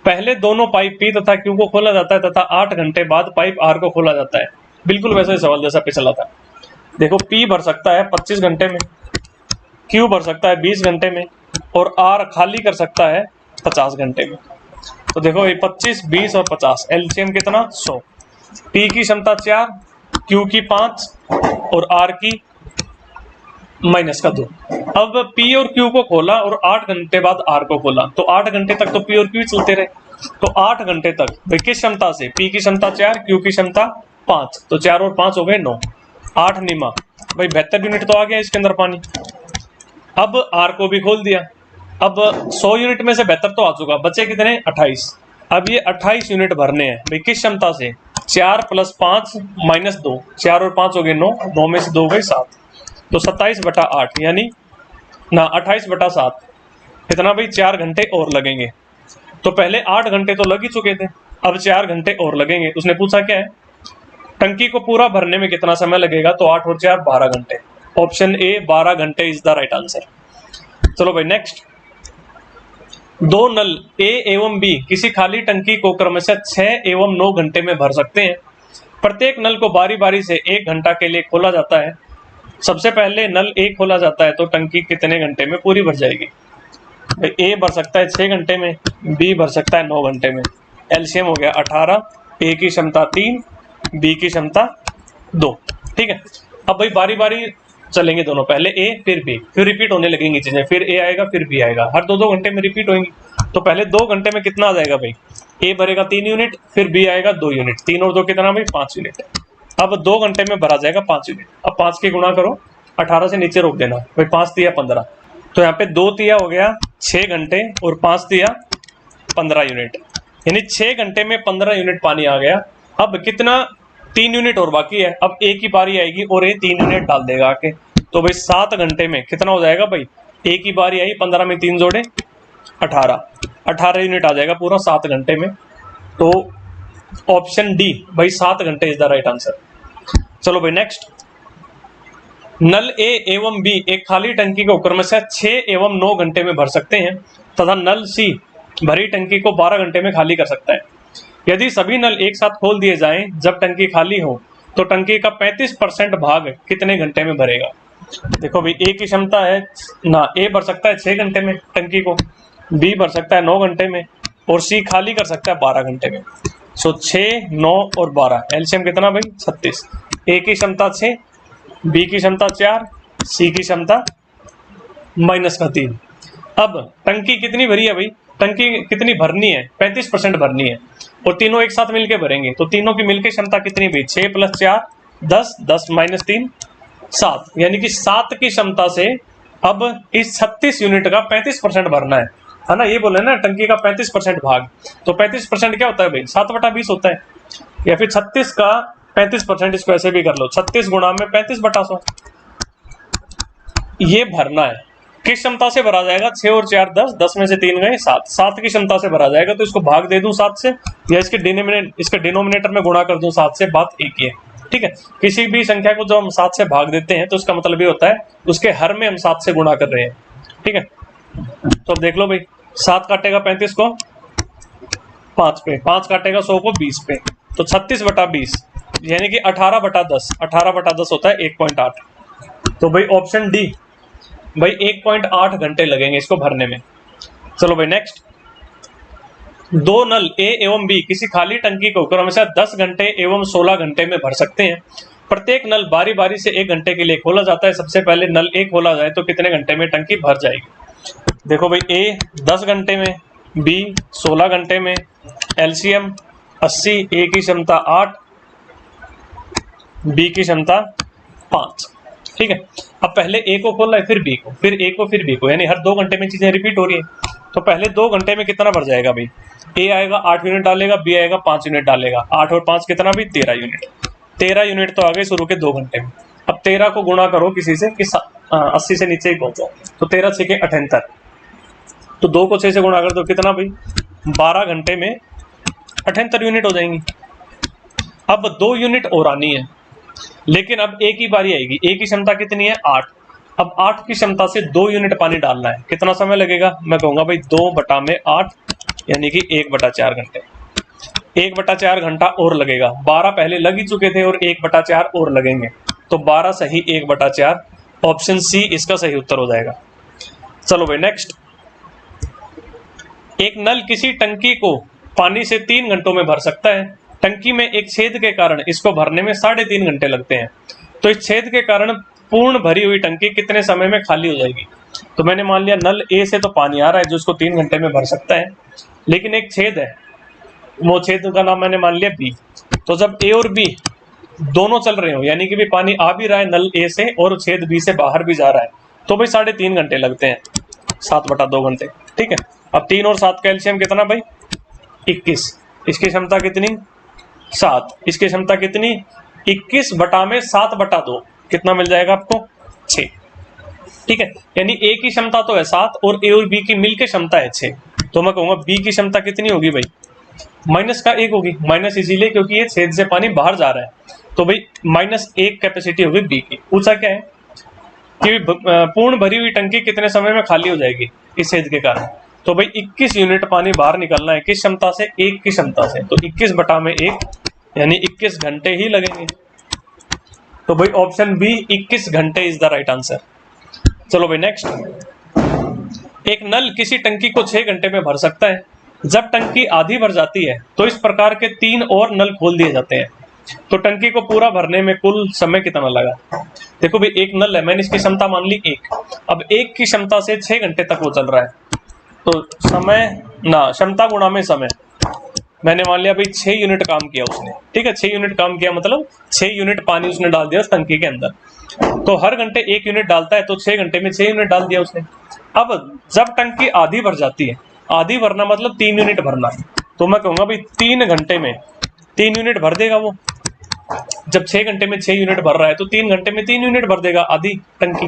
पहले दोनों पाइप P तथा Q को खोला जाता है तथा 8 घंटे बाद पाइप R को खोला जाता है। बिल्कुल वैसा ही सवाल जैसा पिछला था। देखो P भर सकता है 25 घंटे में, Q भर सकता है 20 घंटे में और R खाली कर सकता है 50 घंटे में। तो देखो ये 25, 20 और 50 एलसीएम कितना 100। P की क्षमता 4, Q की 5 और R की -2। अब P और Q को खोला और 8 घंटे बाद R को खोला, तो 8 घंटे तक तो P और Q चलते रहे। तो 8 घंटे तक भाई किस क्षमता से, P की क्षमता 4, Q की क्षमता 5, तो 4 और 5 हो गए 9, 8 निमा भाई 72 यूनिट तो आ गया इसके अंदर पानी। अब R को भी खोल दिया, अब 100 यूनिट में से 72 तो आ चुका, बचे कितने 28। अब ये 28 यूनिट भरने हैं भाई किस क्षमता से, 4 + 5 -2, 4 और 5 हो गए 9, 9 में से 2 गए 7, तो 27/8 यानी ना 28/7 कितना भाई 4 घंटे और लगेंगे। तो पहले 8 घंटे तो लग ही चुके थे, अब 4 घंटे और लगेंगे। उसने पूछा क्या है टंकी को पूरा भरने में कितना समय लगेगा, तो 8 और 4 12 घंटे। ऑप्शन ए 12 घंटे इज द राइट आंसर। चलो भाई नेक्स्ट, 2 नल A एवं B किसी खाली टंकी को क्रमशः 6 एवं 9 घंटे में भर सकते हैं। प्रत्येक नल को बारी बारी से 1 घंटा के लिए खोला जाता है। सबसे पहले नल A खोला जाता है तो टंकी कितने घंटे में पूरी भर जाएगी। A भर सकता है 6 घंटे में, B भर सकता है 9 घंटे में। एलसीएम हो गया 18, A की क्षमता 3, B की क्षमता 2। ठीक है, अब भाई बारी बारी चलेंगे दोनों, पहले A फिर B, फिर रिपीट होने लगेंगी चीजें, फिर A आएगा फिर B आएगा, हर 2-2 घंटे में रिपीट होंगी। तो पहले 2 घंटे में कितना आ जाएगा भाई, A भरेगा 3 यूनिट, फिर B आएगा 2 यूनिट, 3 और 2 कितना भाई 5 यूनिट। अब 2 घंटे में भरा जाएगा 5 यूनिट। अब 5 की गुणा करो, 18 से नीचे रोक देना भाई, 5 तिया 15, तो यहाँ पे 2 तिया हो गया 6 घंटे और 5 तिया 15 यूनिट, यानी 6 घंटे में 15 यूनिट पानी आ गया। अब कितना 3 यूनिट और बाकी है, अब A की बारी आएगी और A 3 यूनिट डाल देगा आके, तो भाई 7 घंटे में कितना हो जाएगा भाई, A की बारी आई 15 में 3 जोड़े 18 यूनिट आ जाएगा पूरा 7 घंटे में। तो ऑप्शन डी भाई 7 घंटे इज द राइट आंसर। चलो भाई नेक्स्ट, नल A एवं B एक खाली टंकी को क्रमशः 6 एवं 9 घंटे में भर सकते हैं तथा नल C भरी टंकी को 12 घंटे में खाली कर सकता है। यदि सभी नल एक साथ खोल दिए जाएं जब टंकी खाली हो तो टंकी का 35% भाग कितने घंटे में भरेगा। देखो भाई A की क्षमता है ना, A भर सकता है 6 घंटे में टंकी को, B भर सकता है 9 घंटे में और C खाली कर सकता है 12 घंटे में। सो 6, 9 और 12 एलसीएम कितना भाई 36। A की क्षमता 6, B की क्षमता 4, C की क्षमता -3। अब टंकी कितनी भरी है भाई, टंकी कितनी भरनी है, 35% भरनी है, और तीनों एक साथ मिलके भरेंगे, तो तीनों की मिलके क्षमता कितनी भी, 6 + 4 10, 10 - 3 7, यानी कि 7 की क्षमता से अब इस 36 यूनिट का 35% भरना है ना। ये बोले ना टंकी का 35% भाग, तो 35% क्या होता है भाई, 7/20 होता है, या फिर 36 का 35%, इसको ऐसे भी कर लो, 36 गुणा में 35/100, ये भरना है। किस क्षमता से भरा जाएगा, 6 और 4 10, 10 में से 3 गए 7, 7 की क्षमता से भरा जाएगा, तो इसको भाग दे दूं 7 से, या इसके डिनोमिनेटर में गुणा कर दूं 7 से, बात एक ही है, ठीक है। किसी भी संख्या को जब हम 7 से भाग देते हैं तो इसका मतलब ये होता है उसके हर में हम 7 से गुणा कर रहे हैं, ठीक है। तो अब देख लो भाई, 7 काटेगा 35 को 5 पे, 5 काटेगा 100 को 20 पे, तो 36/20 यानी कि 18/10, 18/10 होता है 1.8। तो भाई ऑप्शन डी, भाई 1.8 घंटे लगेंगे इसको भरने में। चलो भाई नेक्स्ट, दो नल ए एवं बी किसी खाली टंकी को क्रमशः 10 घंटे एवं 16 घंटे में भर सकते हैं। प्रत्येक नल बारी बारी से 1 घंटे के लिए खोला जाता है। सबसे पहले नल ए खोला जाए तो कितने घंटे में टंकी भर जाएगी। देखो भाई, ए 10 घंटे में, बी 16 घंटे में, एलसीएम 80, ए की क्षमता 8, बी की क्षमता 5, ठीक है। अब पहले ए को खोला है, फिर बी को, फिर ए को, फिर बी को, यानी हर 2 घंटे में चीजें रिपीट हो रही है। तो पहले 2 घंटे में कितना भर जाएगा भाई, ए आएगा 8 यूनिट डालेगा, बी आएगा 5 यूनिट डालेगा, 8 और 5 कितना भी 13 यूनिट, 13 यूनिट तो आ गए शुरू के 2 घंटे में। अब 13 को गुणा करो किसी से कि 80 से नीचे ही पहुंचो, तो 13 6 के 78, तो 2 को 6 से गुणा कर दो, कितना भाई 12 घंटे में 78 यूनिट हो जाएंगी। अब 2 यूनिट और आनी है, लेकिन अब ए की बारी आएगी। ए की क्षमता कितनी है 8, अब 8 की क्षमता से 2 यूनिट पानी डालना है, कितना समय लगेगा, मैं कहूंगा भाई 2/8 यानी कि 1/4 घंटे, 1/4 घंटा और लगेगा। 12 पहले लग ही चुके थे और 1/4 और लगेंगे, तो 12 सही 1/4, ऑप्शन सी इसका सही उत्तर हो जाएगा। चलो भाई नेक्स्ट, एक नल किसी टंकी को पानी से 3 घंटों में भर सकता है। टंकी में एक छेद के कारण इसको भरने में 3.5 घंटे लगते हैं। तो इस छेद के कारण पूर्ण भरी हुई टंकी कितने समय में खाली हो जाएगी। तो मैंने मान लिया नल ए से तो पानी आ रहा है जो इसको 3 घंटे में भर सकता है, लेकिन एक छेद है, वो छेद का नाम मैंने मान लिया बी। तो जब ए और बी दोनों चल रहे हो, यानी कि भी पानी आ भी रहा है नल ए से और छेद बी से बाहर भी जा रहा है, तो भाई 3.5 घंटे लगते हैं, 7/2 घंटे, ठीक है। अब 3 और 7 का एलसीएम कितना भाई 21, इसकी क्षमता कितनी 7, इसकी क्षमता कितनी 21 बटा में 7/2, कितना मिल जाएगा आपको 6, ठीक है। यानी ए की क्षमता तो है 7 और ए और बी की मिलकर क्षमता है 6, तो मैं कहूंगा बी की क्षमता कितनी होगी भाई -1 होगी। माइनस इसीलिए क्योंकि ये छेद से पानी बाहर जा रहा है, तो भाई -1 कैपेसिटी होगी बी की। पूछा क्या है कि पूर्ण भरी हुई टंकी कितने समय में खाली हो जाएगी इस छेद के कारण, तो भाई 21 यूनिट पानी बाहर निकलना है, किस क्षमता से 1 की क्षमता से, तो 21 बटा में 1 यानी 21 घंटे ही लगेंगे। तो भाई ऑप्शन बी 21 घंटे इज द राइट आंसर। चलो भाई नेक्स्ट, एक नल किसी टंकी को 6 घंटे में भर सकता है। जब टंकी आधी भर जाती है तो इस प्रकार के 3 और नल खोल दिए जाते हैं। तो टंकी को पूरा भरने में कुल समय कितना लगा। देखो भाई एक नल है, मैंने इसकी क्षमता मान ली 1, अब 1 की क्षमता से 6 घंटे तक वो चल रहा है, तो समय ना क्षमता गुणा में समय, मैंने मान लिया भाई 6 यूनिट काम किया उसने, ठीक है। 6 यूनिट काम किया मतलब 6 यूनिट पानी उसने डाल दिया उस टंकी के अंदर, तो हर घंटे 1 यूनिट डालता है, तो 6 घंटे में 6 यूनिट डाल दिया उसने। अब जब टंकी आधी भर जाती है, आधी भरना मतलब 3 यूनिट भरना, तो मैं कहूंगा भाई 3 घंटे में 3 यूनिट भर देगा वो। जब 6 घंटे में 6 यूनिट भर रहा है तो 3 घंटे में 3 यूनिट भर देगा आधी टंकी।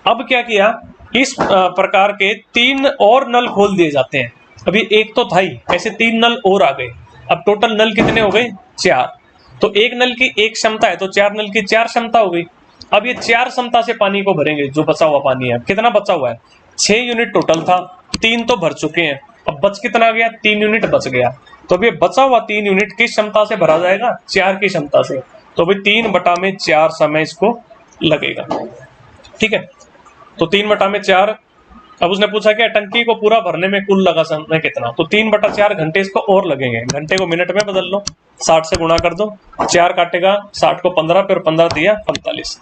अब क्या किया, इस प्रकार के 3 और नल खोल दिए जाते हैं। अभी एक तो था ही, ऐसे 3 नल और आ गए, अब टोटल नल कितने हो गए 4। तो एक नल की 1 क्षमता है तो 4 नल की 4 क्षमता हो गई। अब ये 4 क्षमता से पानी को भरेंगे, जो बचा हुआ पानी है। कितना बचा हुआ है 6 यूनिट टोटल था, 3 तो भर चुके हैं, अब बच कितना गया 3 यूनिट बच गया। तो अब ये बचा हुआ 3 यूनिट किस क्षमता से भरा जाएगा 4 की क्षमता से, तो भाई 3 बटा में 4 समय इसको लगेगा, ठीक है। तो 3 बटा में 4, अब उसने पूछा क्या टंकी को पूरा भरने में कुल लगा समय कितना, तो 3/4 घंटे इसको और लगेंगे। घंटे को मिनट में बदल लो, 60 से गुणा कर दो, 4 काटेगा 60 को 15 पे, और 15 दिया 45,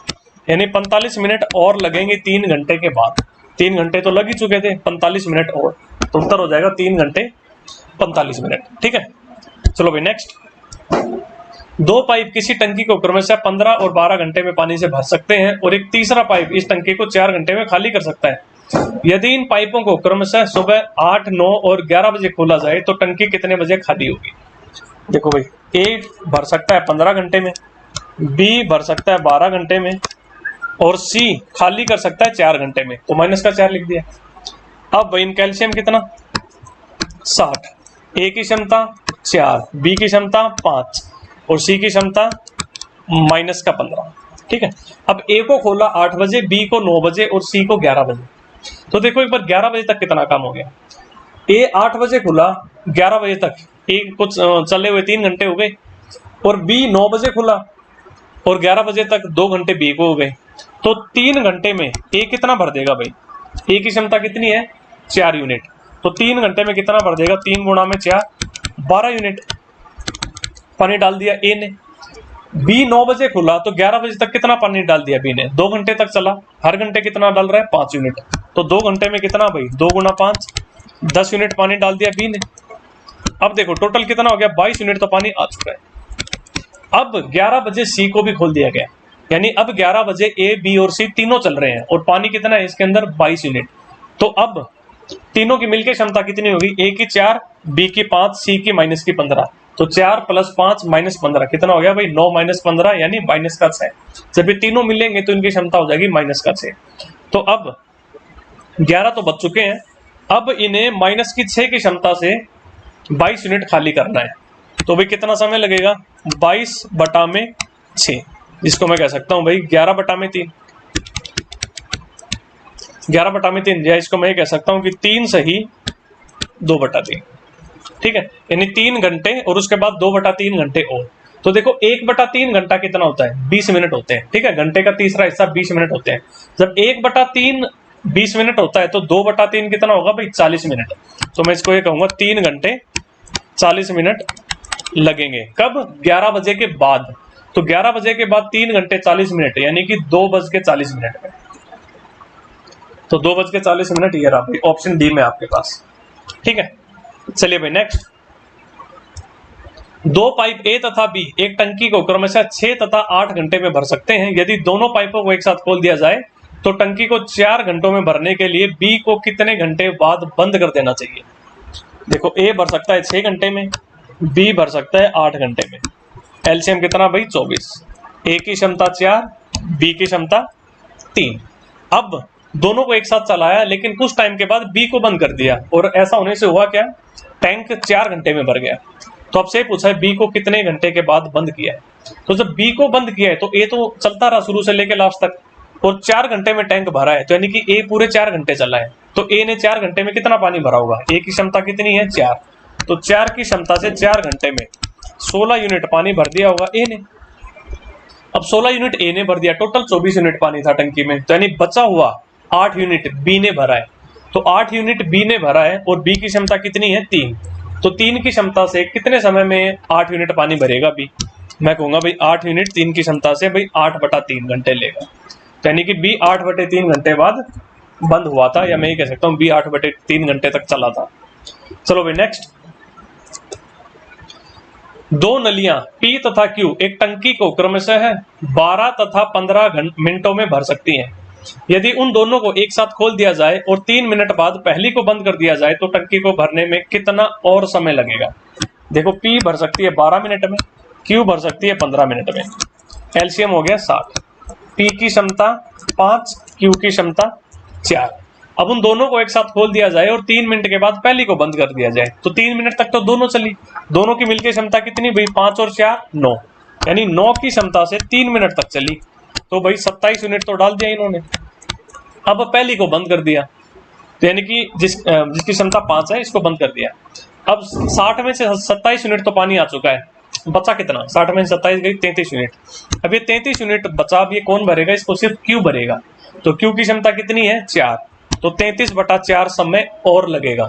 यानी 45 मिनट और लगेंगे 3 घंटे के बाद। 3 घंटे तो लग ही चुके थे, 45 मिनट और। तो उत्तर हो जाएगा 3 घंटे 45 मिनट। ठीक है, चलो भाई नेक्स्ट। दो पाइप किसी टंकी को क्रमशः 15 और 12 घंटे में पानी से भर सकते हैं और एक तीसरा पाइप इस टंकी को 4 घंटे में खाली कर सकता है। यदि इन पाइपों को क्रमशः सुबह 8, 9 और 11 बजे खोला जाए तो टंकी कितने बजे खाली होगी? देखो भाई, ए भर सकता है 15 घंटे में, बी भर सकता है 12 घंटे में और सी खाली कर सकता है 4 घंटे में, तो माइनस का 4 लिख दिया। अब भाई इन कैल्शियम कितना 60, ए की क्षमता 4, बी की क्षमता 5 और सी की क्षमता माइनस का 15। ठीक है, अब ए को खोला 8 बजे, बी को 9 बजे और सी को 11 बजे। तो देखो एक बार 11 बजे तक कितना काम हो गया। ए 8 बजे खुला, 11 बजे तक ए को चले हुए 3 घंटे हो गए और बी 9 बजे खुला और 11 बजे तक 2 घंटे बी को हो गए। तो 3 घंटे में ए कितना भर देगा भाई? ए की क्षमता कितनी है 4 यूनिट, तो 3 घंटे में कितना भर देगा? 3 गुणा में 4 12 यूनिट पानी डाल दिया ए ने। बी 9 बजे खुला तो 11 बजे तक कितना पानी डाल दिया बी ने? 2 घंटे तक चला, हर घंटे कितना डाल रहा है 5 यूनिट, तो 2 घंटे में कितना भाई 2 गुणा 5 10 यूनिट पानी डाल दिया बी ने। अब देखो टोटल कितना हो गया 22 यूनिट तो पानी आ चुका है। अब 11 बजे सी को भी खोल दिया गया, यानी अब 11 बजे ए बी और सी तीनों चल रहे हैं और पानी कितना है इसके अंदर 22 यूनिट। तो अब तीनों की मिलकर क्षमता कितनी होगी? ए की 4, बी की 5, सी की माइनस की 15, तो 4 + 5 - 15 कितना हो गया भाई 9 - 15 यानी माइनस का 6। जब ये तीनों मिलेंगे तो इनकी क्षमता हो जाएगी माइनस का 6। तो अब 11 तो बच चुके हैं, अब इन्हें माइनस की 6 की क्षमता से 22 यूनिट खाली करना है। तो भाई कितना समय लगेगा? 22/6, जिसको मैं कह सकता हूं भाई 11/3, 11/3, या इसको मैं कह सकता हूं कि 3 सही 2/3। ठीक है, यानी 3 घंटे और उसके बाद 2/3 घंटे और। तो देखो 1/3 घंटा कितना होता है? 20 मिनट होते हैं। ठीक है, घंटे का तीसरा हिस्सा 20 मिनट होते हैं। जब 1/3 20 मिनट होता है तो 2/3 कितना होगा भाई 40 मिनट। तो मैं इसको ये कहूंगा 3 घंटे 40 मिनट लगेंगे। कब? 11 बजे के बाद। तो 11 बजे के बाद 3 घंटे 40 मिनट यानी कि 2:40 में। तो 2:40 ये रहा भाई ऑप्शन डी में आपके पास। ठीक है, चलिए भाई नेक्स्ट। दो पाइप ए तथा बी एक टंकी को क्रमशः 6 तथा 8 घंटे में भर सकते हैं। यदि दोनों पाइपों को एक साथ खोल दिया जाए तो टंकी को 4 घंटों में भरने के लिए बी को कितने घंटे बाद बंद कर देना चाहिए? देखो ए भर सकता है 6 घंटे में, बी भर सकता है 8 घंटे में। एलसीएम कितना भाई 24। ए की क्षमता 4, बी की क्षमता 3। अब दोनों को एक साथ चलाया लेकिन कुछ टाइम के बाद बी को बंद कर दिया और ऐसा होने से हुआ क्या? टैंक 4 घंटे में भर गया। तो अब से पूछा है बी को कितने घंटे के बाद बंद किया है। तो जब बी को बंद किया है तो ए तो चलता रहा शुरू से लेकर लास्ट तक और 4 घंटे में टैंक भरा है, तो यानी कि ए पूरे 4 घंटे चला है। तो ए ने 4 घंटे में कितना पानी भरा होगा? ए की क्षमता कितनी है 4, तो 4 की क्षमता से 4 घंटे में 16 यूनिट पानी भर दिया होगा ए ने। अब 16 यूनिट ए ने भर दिया, टोटल 24 यूनिट पानी था टंकी में, तो यानी बचा हुआ 8 यूनिट बी ने भरा है। तो 8 यूनिट बी ने भरा है और बी की क्षमता कितनी है 3, तो 3 की क्षमता से कितने समय में 8 यूनिट पानी भरेगा बी? मैं कहूंगा भाई 8 यूनिट 3 की क्षमता से भाई 8/3 घंटे लेगा, यानी कि बी 8/3 घंटे बाद बंद हुआ था, या मैं ये कह सकता हूँ बी 8/3 घंटे तक चला था। चलो भाई नेक्स्ट। दो नलियां P तथा Q एक टंकी को क्रमशः 12 तथा 15 मिनटों में भर सकती हैं। यदि उन दोनों को एक साथ खोल दिया जाए और 3 मिनट बाद पहली को बंद कर दिया जाए तो टंकी को भरने में कितना और समय लगेगा? देखो P भर सकती है 12 मिनट में, Q भर सकती है 15 मिनट में। एलसीएम हो गया 60। P की क्षमता 5, Q की क्षमता 4। अब उन दोनों को एक साथ खोल दिया जाए और 3 मिनट के बाद पहली को बंद कर दिया जाए तो 3 मिनट तक तो दोनों चली। दोनों की मिलकर क्षमता कितनी भाई 5 और 4 9, यानी 9 की क्षमता से 3 मिनट तक चली। तो भाई 27 यूनिट तो डाल दिया इन्होंने। अब पहली को बंद कर दिया, तो यानी कि जिसकी क्षमता 5 है इसको बंद कर दिया। अब 60 में से 27 यूनिट तो पानी आ चुका है, बचा कितना? 60 में 27 गई 33 यूनिट। अब ये 33 यूनिट बचा, अब ये कौन भरेगा? इसको सिर्फ Q भरेगा। तो Q की क्षमता कितनी है 4, तो 33/4 समय और लगेगा।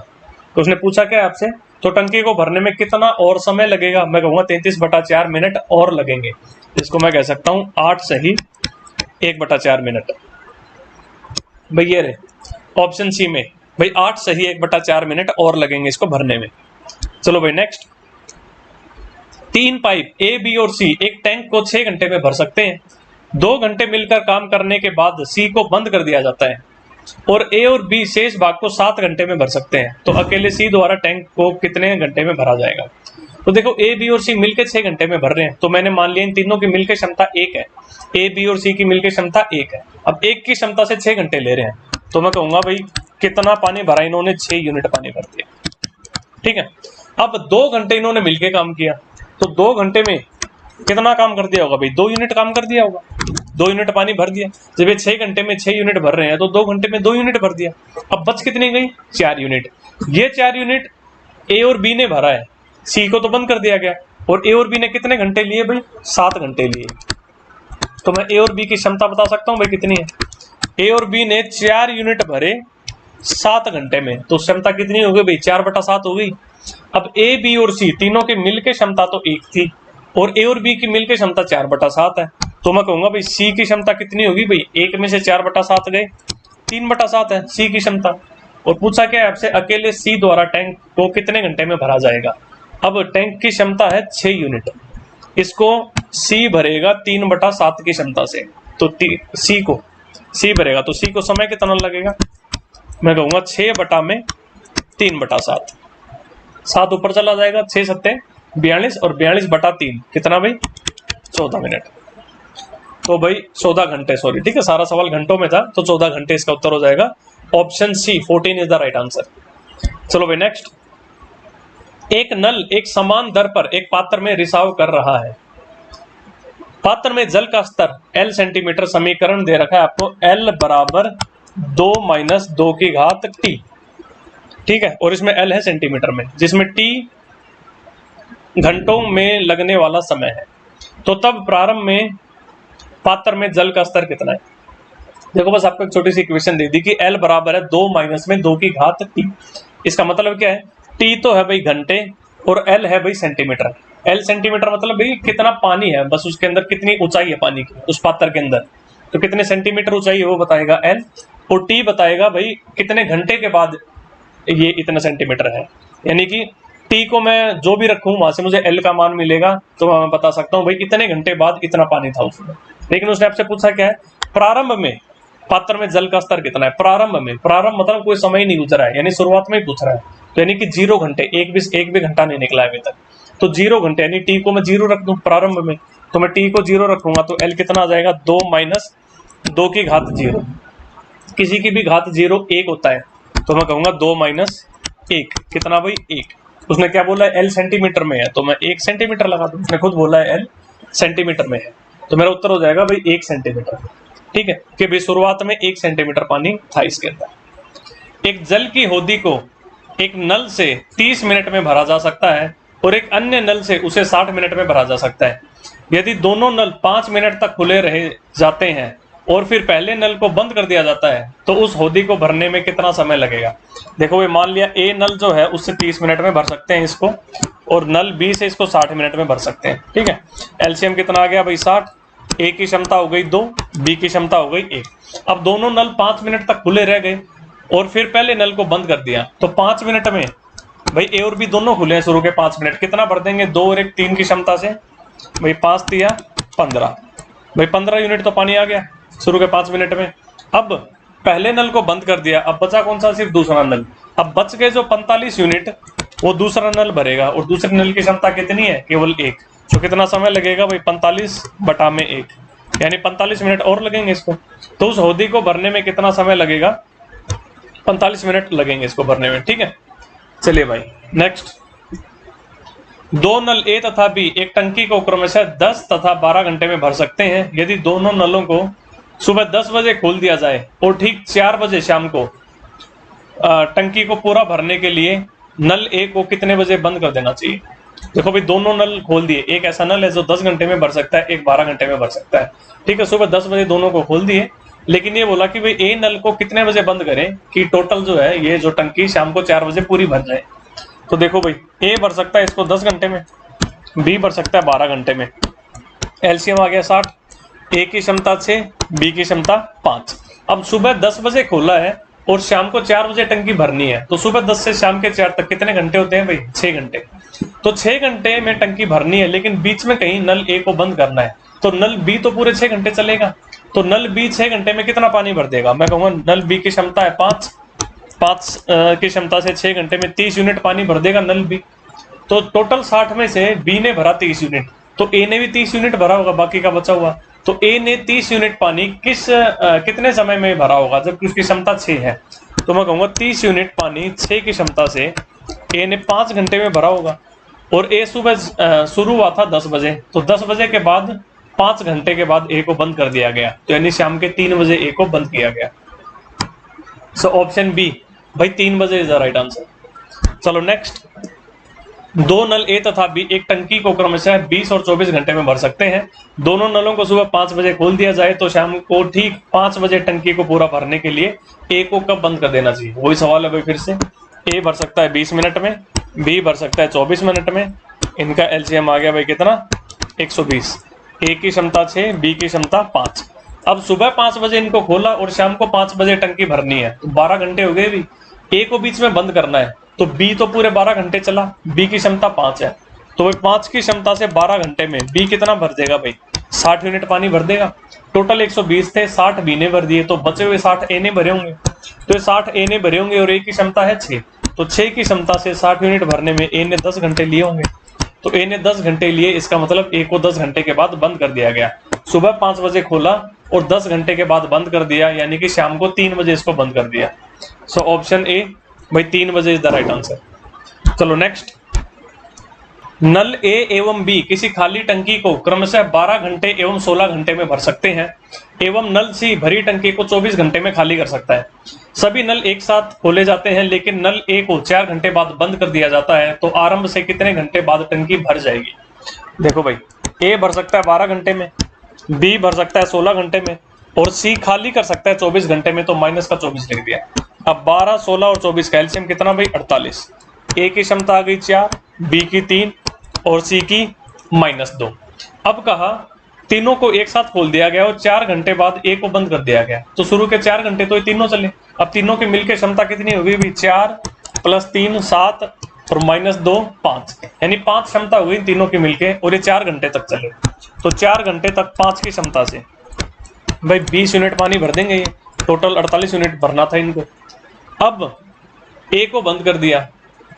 तो उसने पूछा क्या आपसे, तो टंकी को भरने में कितना और समय लगेगा? मैं कहूंगा 33/4 मिनट और लगेंगे। इसको मैं कह सकता हूं 8 सही 1/4 मिनट। भाई ये रहे ऑप्शन सी में भाई 8 सही 1/4 मिनट और लगेंगे इसको भरने में। चलो भाई नेक्स्ट, 3 पाइप ए बी और सी एक टैंक को 6 घंटे में भर सकते हैं। 2 घंटे मिलकर काम करने के बाद सी को बंद कर दिया जाता है और ए और बी शेष भाग को 7 घंटे में भर सकते हैं। तो अकेले सी द्वारा टैंक को कितने घंटे में भरा जाएगा? तो देखो ए बी और सी मिलकर 6 घंटे में भर रहे हैं, तो मैंने मान लिया इन तीनों की मिलकर क्षमता 1 है। ए बी और सी की मिलकर क्षमता 1 है। अब एक की क्षमता से 6 घंटे ले रहे हैं, तो मैं कहूंगा भाई कितना पानी भरा? इन्होंने 6 यूनिट पानी भर दिया। ठीक है, अब 2 घंटे इन्होंने मिलकर काम किया, तो 2 घंटे में कितना काम कर दिया होगा भाई? 2 यूनिट काम कर दिया होगा, 2 यूनिट पानी भर दिया। जब ये 6 घंटे में 6 यूनिट भर रहे हैं, तो 2 घंटे में 2 यूनिट भर दिया। अब बच कितनी गई? 4 यूनिट। ये 4 यूनिट ए और बी ने भरा है, सी को तो बंद कर दिया गया। और ए और बी ने कितने घंटे लिए भाई? 7 घंटे लिए। तो मैं ए और बी की क्षमता बता सकता हूँ भाई कितनी है। ए और बी ने 4 यूनिट भरे 7 घंटे में, तो क्षमता कितनी हो गई भाई? 4/7 हो गई। अब ए बी और सी तीनों के मिलकर क्षमता तो 1 थी और ए और बी की मिलकर क्षमता 4/7 है। तो मैं कहूंगा भाई सी की क्षमता कितनी होगी भाई? 1 में से 4/7 गए, 3/7 है सी की क्षमता। और पूछा क्या है आपसे? अकेले सी द्वारा टैंक को कितने घंटे में भरा जाएगा? अब टैंक की क्षमता है 6 यूनिट, इसको सी भरेगा 3/7 की क्षमता से। तो सी भरेगा, तो सी को समय कितना लगेगा? मैं कहूंगा 6/3/7। 7 ऊपर चला जाएगा, 6 सत्ते 42 और 42/3 कितना भाई? 14 मिनट। तो भाई 14 घंटे, सॉरी, ठीक है, सारा सवाल घंटों में था, तो 14 घंटे इसका उत्तर हो जाएगा। Option C 14 is the right answer. चलो भाई नेक्स्ट, एक नल एक समान दर पर एक पात्र में रिसाव कर रहा है। पात्र में जल का स्तर L सेंटीमीटर, समीकरण दे रखा है आपको L बराबर 2 - 2 की घात T। ठीक है, और इसमें L है सेंटीमीटर में, जिसमें T घंटों में लगने वाला समय है। तो तब प्रारंभ में पात्र में जल का स्तर कितना है? देखो बस आपको एक छोटी सी इक्वेशन दे दी कि L बराबर है 2 - 2 की घात T। इसका मतलब क्या है? T तो है भाई घंटे और L है भाई सेंटीमीटर। L सेंटीमीटर मतलब भाई कितना पानी है, बस उसके अंदर कितनी ऊंचाई है पानी की उस पात्र के अंदर, तो कितने सेंटीमीटर ऊंचाई है वो बताएगा L। और T बताएगा भाई कितने घंटे के बाद ये इतना सेंटीमीटर है। यानी कि T को मैं जो भी रखूं वहां से मुझे L का मान मिलेगा, तो मैं बता सकता हूं भाई इतने घंटे बाद इतना पानी था उसमें। लेकिन उसने आपसे पूछा क्या है? प्रारंभ में पात्र में जल का स्तर कितना है? प्रारंभ में, प्रारंभ मतलब कोई समय ही नहीं गुजरा है, यानी शुरुआत में ही पूछ रहा है, तो यानी कि 0 घंटे, एक भी घंटा नहीं निकला है अभी तक। तो 0 घंटे यानी T को मैं 0 रख दूं प्रारंभ में, तो मैं T को 0 रखूंगा, तो L कितना आ जाएगा? 2 - 2 की घात 0। किसी की भी घात 0 1 होता है, तो मैं कहूंगा 2 - 1 कितना भाई? 1। उसने क्या बोला है? L सेंटीमीटर में है, तो मैं 1 सेंटीमीटर लगा दूं। उसने खुद बोला है L सेंटीमीटर में है, तो मेरा उत्तर हो जाएगा भाई 1 सेंटीमीटर। ठीक है, कि भाई शुरुआत में 1 सेंटीमीटर पानी था इसके अंदर। एक जल की होदी को एक नल से 30 मिनट में भरा जा सकता है और एक अन्य नल से उसे 60 मिनट में भरा जा सकता है। यदि दोनों नल 5 मिनट तक खुले रह जाते हैं और फिर पहले नल को बंद कर दिया जाता है, तो उस होदी को भरने में कितना समय लगेगा? देखो भाई मान लिया A नल जो है उससे 30 मिनट में भर सकते हैं इसको, और नल B से इसको 60 मिनट में भर सकते हैं। ठीक है, एलसीएम कितना आ गया भाई? 60। A की क्षमता हो गई 2, B की क्षमता हो गई 1। अब दोनों नल 5 मिनट तक खुले रह गए और फिर पहले नल को बंद कर दिया, तो 5 मिनट में भाई A और B दोनों खुले हैं शुरू के 5 मिनट, कितना भर देंगे? 2 और 1 3 की क्षमता से भाई 5 दिया 15, भाई 15 यूनिट तो पानी आ गया शुरू के 5 मिनट में। अब पहले नल को बंद कर दिया, अब बचा कौन सा? सिर्फ दूसरा नल। अब बच गए जो 45 यूनिट, वो दूसरा नल भरेगा, और दूसरे नल की क्षमता कितनी है? केवल 1। तो कितना समय लगेगा भाई? 45/1, यानी 45 मिनट और लगेंगे इसको। तो उस होदी को भरने में कितना समय लगेगा? 45 मिनट लगेंगे इसको भरने में। ठीक है, चलिए भाई नेक्स्ट। 2 नल A तथा B एक टंकी को क्रमशः 10 तथा 12 घंटे में भर सकते हैं। यदि दोनों नलों को सुबह 10 बजे खोल दिया जाए और ठीक 4 बजे शाम को टंकी को पूरा भरने के लिए नल A को कितने बजे बंद कर देना चाहिए? देखो भाई दोनों नल खोल दिए, एक ऐसा नल है जो 10 घंटे में भर सकता है, एक 12 घंटे में भर सकता है। ठीक है, सुबह 10 बजे दोनों को खोल दिए, लेकिन ये बोला कि भाई A नल को कितने बजे बंद करें कि टोटल जो है ये जो टंकी शाम को 4 बजे पूरी भर जाए। तो देखो भाई A भर सकता है इसको 10 घंटे में, B भर सकता है 12 घंटे में। एलसीएम आ गया 60, A की क्षमता 6, B की क्षमता 5। अब सुबह 10 बजे खोला है और शाम को 4 बजे टंकी भरनी है, तो सुबह 10 से शाम के 4 तक कितने घंटे होते हैं भाई? 6 घंटे। तो 6 घंटे में टंकी भरनी है, लेकिन बीच में कहीं नल ए को बंद करना है, तो नल बी तो पूरे 6 घंटे चलेगा। तो नल बी 6 घंटे में कितना पानी भर देगा? मैं कहूंगा नल बी की क्षमता है 5 की क्षमता से 6 घंटे में 30 यूनिट पानी भर देगा नल बी। तो टोटल 60 में से बी ने भरा 30 यूनिट, तो ए ने भी 30 यूनिट भरा होगा, बाकी का बचा हुआ। तो ए ने 30 यूनिट पानी कितने समय में भरा होगा जबकि उसकी क्षमता 6 है? तो मैं कहूंगा 30 यूनिट पानी 6 की क्षमता से ए ने 5 घंटे में भरा होगा। और ए सुबह शुरू हुआ था 10 बजे, तो 10 बजे के बाद 5 घंटे के बाद ए को बंद कर दिया गया, तो यानी शाम के 3 बजे ए को बंद किया गया। सो ऑप्शन बी भाई 3 बजे इज द राइट आंसर। चलो नेक्स्ट, दो नल ए तथा बी एक टंकी को क्रमशः 20 और 24 घंटे में भर सकते हैं। दोनों नलों को सुबह 5 बजे खोल दिया जाए तो शाम को ठीक 5 बजे टंकी को पूरा भरने के लिए ए को कब बंद कर देना चाहिए? वही सवाल है भाई फिर से। ए भर सकता है 20 मिनट में, बी भर सकता है 24 मिनट में, इनका एलसीएम आ गया भाई कितना? 120। ए की क्षमता 6, बी की क्षमता 5। अब सुबह 5 बजे इनको खोला और शाम को 5 बजे टंकी भरनी है, तो 12 घंटे हो गए भी। ए को बीच में बंद करना है, तो बी तो पूरे 12 घंटे चला, बी की क्षमता 5 है, तो भाई 5 की क्षमता से 12 घंटे में बी कितना भर देगा भाई? 60 यूनिट पानी भर देगा। टोटल 120 थे, 60 बी ने भर दिए, तो बचे हुए 60 ए ने भरे होंगे। तो ये 60 ए ने भरे होंगे और ए की क्षमता है 6, तो 6 की क्षमता से 60 यूनिट भरने में ए ने 10 घंटे लिए होंगे। तो ए ने 10 घंटे लिए, इसका मतलब ए को 10 घंटे के बाद बंद कर दिया गया। सुबह 5 बजे खोला और 10 घंटे के बाद बंद कर दिया, यानी कि शाम को 3 बजे इसको बंद कर दिया। सो ऑप्शन ए भाई 3 बजे इज द राइट आंसर। चलो नेक्स्ट, नल ए एवं बी किसी खाली टंकी को क्रमशः 12 घंटे एवं 16 घंटे में भर सकते हैं एवं नल सी भरी टंकी को 24 घंटे में खाली कर सकता है। सभी नल एक साथ खोले जाते हैं, लेकिन नल ए को 4 घंटे बाद बंद कर दिया जाता है, तो आरंभ से कितने घंटे बाद टंकी भर जाएगी? देखो भाई, ए भर सकता है 12 घंटे में, बी भर सकता है 16 घंटे में, और सी खाली कर सकता है 24 घंटे में, तो माइनस का 24 लिख दिया। अब 12, 16 और 24 का एलसीएम कितना भाई? 48। ए की क्षमता आ गई 4, बी की 3 और सी की -2। अब कहा तीनों को एक साथ खोल दिया गया और 4 घंटे बाद ए को बंद कर दिया गया, तो शुरू के 4 घंटे तो ये तीनों चले। अब तीनों की मिलकर क्षमता कितनी होगी भी? 4 + 3 7 और -2 5, यानी 5 क्षमता हुई तीनों की मिलके, और ये 4 घंटे तक चले। तो 4 घंटे तक 5 की क्षमता से भाई 20 यूनिट पानी भर देंगे। ये टोटल 48 यूनिट भरना था इनको। अब ए को बंद कर दिया,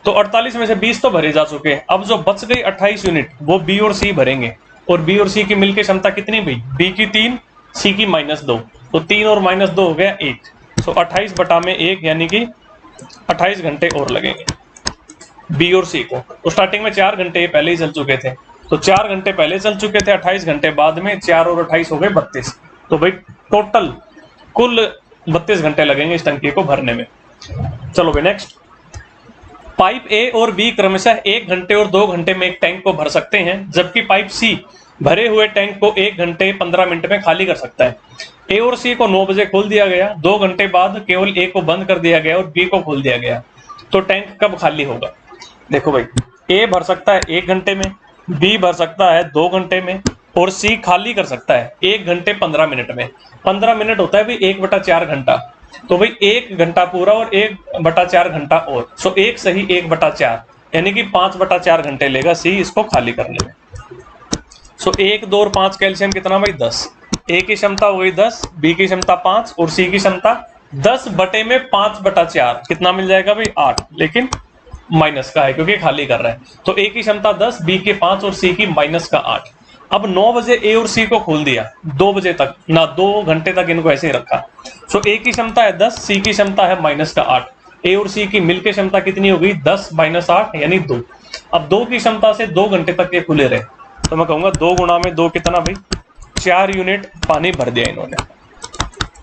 तो 48 में से 20 तो भरे जा चुके हैं। अब जो बच गई 28 यूनिट वो बी और सी भरेंगे, और बी और सी की मिलकर क्षमता कितनी भाई? बी की 3, सी की -2, तो 3 और -2 हो गया 1। तो 28 बटा में 1, यानी कि 28 घंटे और लगेंगे बी और सी को। तो स्टार्टिंग में 4 घंटे पहले ही चल चुके थे, तो 4 घंटे पहले चल चुके थे, 28 घंटे बाद में, 4 और 28 हो गए 32। तो भाई टोटल कुल 32 घंटे लगेंगे इस टंकी को भरने में। चलो भाई नेक्स्ट, पाइप ए और बी क्रमशः 1 घंटे और 2 घंटे में एक टैंक को भर सकते हैं, जबकि पाइप सी भरे हुए टैंक को 1 घंटे 15 मिनट में खाली कर सकता है। ए और सी को 9 बजे खोल दिया गया, 2 घंटे बाद केवल ए को बंद कर दिया गया और बी को खोल दिया गया, तो टैंक कब खाली होगा? देखो भाई, ए भर सकता है 1 घंटे में, बी भर सकता है 2 घंटे में, और सी खाली कर सकता है 1 घंटे 15 मिनट में। 15 मिनट होता है भाई 1/4 घंटा, तो भाई 1 घंटा पूरा और 1/4 घंटा और, सो 1 सही 1/4, यानी कि 5/4 घंटे लेगा सी इसको खाली करने में। सो 1, 2 और 5 कैल्शियम कितना भाई? 10। ए की क्षमता हो गई 10, बी की क्षमता 5 और सी की क्षमता 10 बटे में 5/4 कितना मिल जाएगा भाई? 8, लेकिन माइनस का है क्योंकि खाली कर रहा है। तो ए की क्षमता 10, बी की 5 और सी की -8। अब 9 बजे ए और सी को खोल दिया, 2 बजे तक ना, 2 घंटे तक इनको ऐसे ही रखा। सो ए की क्षमता है 10, सी की क्षमता है -8। ए और सी की मिलकर क्षमता कितनी हो गई? 10 - 8 यानी 2। अब 2 की क्षमता से 2 घंटे तक ये खुले रहे, तो मैं कहूंगा 2 × 2 कितना भाई? 4 यूनिट पानी भर दिया इन्होंने।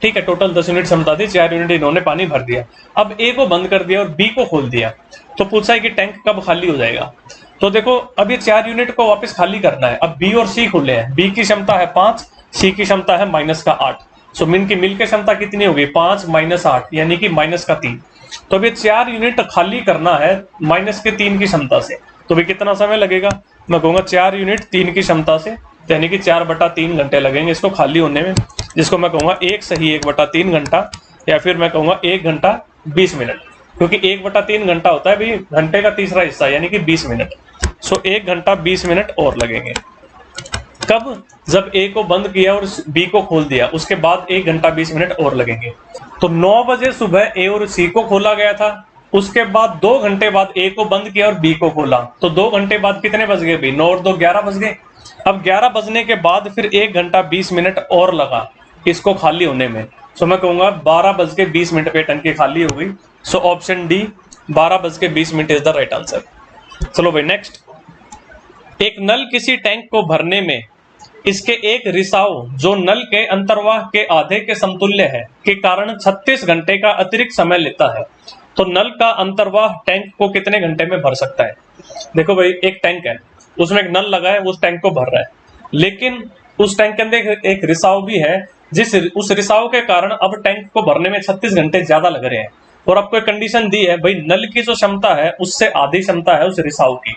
ठीक है, टोटल 10 यूनिट क्षमता थी, 4 यूनिट इन्होंने पानी भर दिया। अब ए को बंद कर दिया और बी को खोल दिया, तो पूछा है कि टैंक कब खाली हो जाएगा? तो देखो, अब ये 4 यूनिट को वापस खाली करना है। अब बी और सी खुले हैं, बी की क्षमता है 5, सी की क्षमता है -8। सो इनकी मिलकर क्षमता कितनी होगी? 5 - 8 यानी कि -3। तो अब ये 4 यूनिट खाली करना है -3 की क्षमता से, तो भी कितना समय लगेगा? मैं कहूंगा 4 यूनिट 3 की क्षमता से, यानी कि 4/3 घंटे लगेंगे इसको खाली होने में, जिसको मैं कहूंगा 1 सही 1/3 घंटा, या फिर मैं कहूँगा 1 घंटा 20 मिनट, क्योंकि 1/3 घंटा होता है भाई, घंटे का तीसरा हिस्सा यानी कि 20 मिनट। सो 1 घंटा 20 मिनट और लगेंगे। कब? जब ए को बंद किया और बी को खोल दिया, उसके बाद 1 घंटा 20 मिनट और लगेंगे। तो 9 बजे सुबह ए और सी को खोला गया था, उसके बाद 2 घंटे बाद ए को बंद किया और बी को खोला, तो 2 घंटे बाद कितने बज गए भाई? 9 और 2 11 बज गए। अब 11 बजने के बाद फिर 1 घंटा 20 मिनट और लगा इसको खाली होने में। सो मैं कहूंगा 12:20 पे टंकी खाली हो गई। So option D 12:20 is the right answer. चलो भाई नेक्स्ट। एक नल किसी टैंक को भरने में इसके एक रिसाव जो नल के अंतर्वाह के आधे के समतुल्य है के कारण 36 घंटे का अतिरिक्त समय लेता है, तो नल का अंतर्वाह टैंक को कितने घंटे में भर सकता है? देखो भाई, एक टैंक है, उसमें एक नल लगा है, उस टैंक को भर रहा है, लेकिन उस टैंक के अंदर एक रिसाव भी है, उस रिसाव के कारण अब टैंक को भरने में 36 घंटे ज्यादा लग रहे हैं। और आपको एक कंडीशन दी है भाई, नल की जो क्षमता है उससे आधी क्षमता है उस रिसाव की।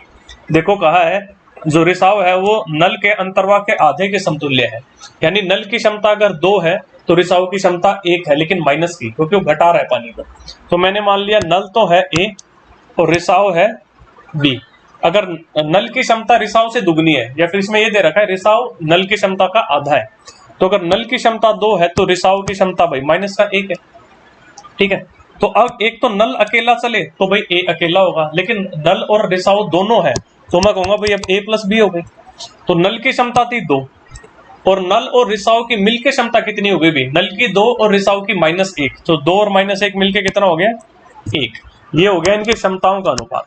देखो कहा है जो रिसाव है वो नल के अंतर्वाह के आधे के समतुल्य है, यानी नल की क्षमता अगर 2 है तो रिसाव की क्षमता 1 है, लेकिन माइनस की, क्योंकि वो घटा रहा है पानी को। तो मैंने मान लिया नल तो है A और रिसाव है B। अगर नल की क्षमता रिसाव से दुगनी है, या फिर इसमें ये दे रखा है रिसाव नल की क्षमता का आधा है, तो अगर नल की क्षमता 2 है तो रिसाव की क्षमता भाई माइनस का 1 है। ठीक है, तो अब एक तो नल अकेला चले तो भाई A अकेला होगा, लेकिन नल और रिसाव दोनों है तो मैं कहूंगा भाई अब A + B हो गई। तो नल की क्षमता थी 2 और नल और रिसाव की मिलकर क्षमता कितनी हो गई भी? नल की 2 और रिसाव की -1, तो 2 और -1 मिलके कितना हो गया? 1। ये हो गया इनकी क्षमताओं का अनुपात।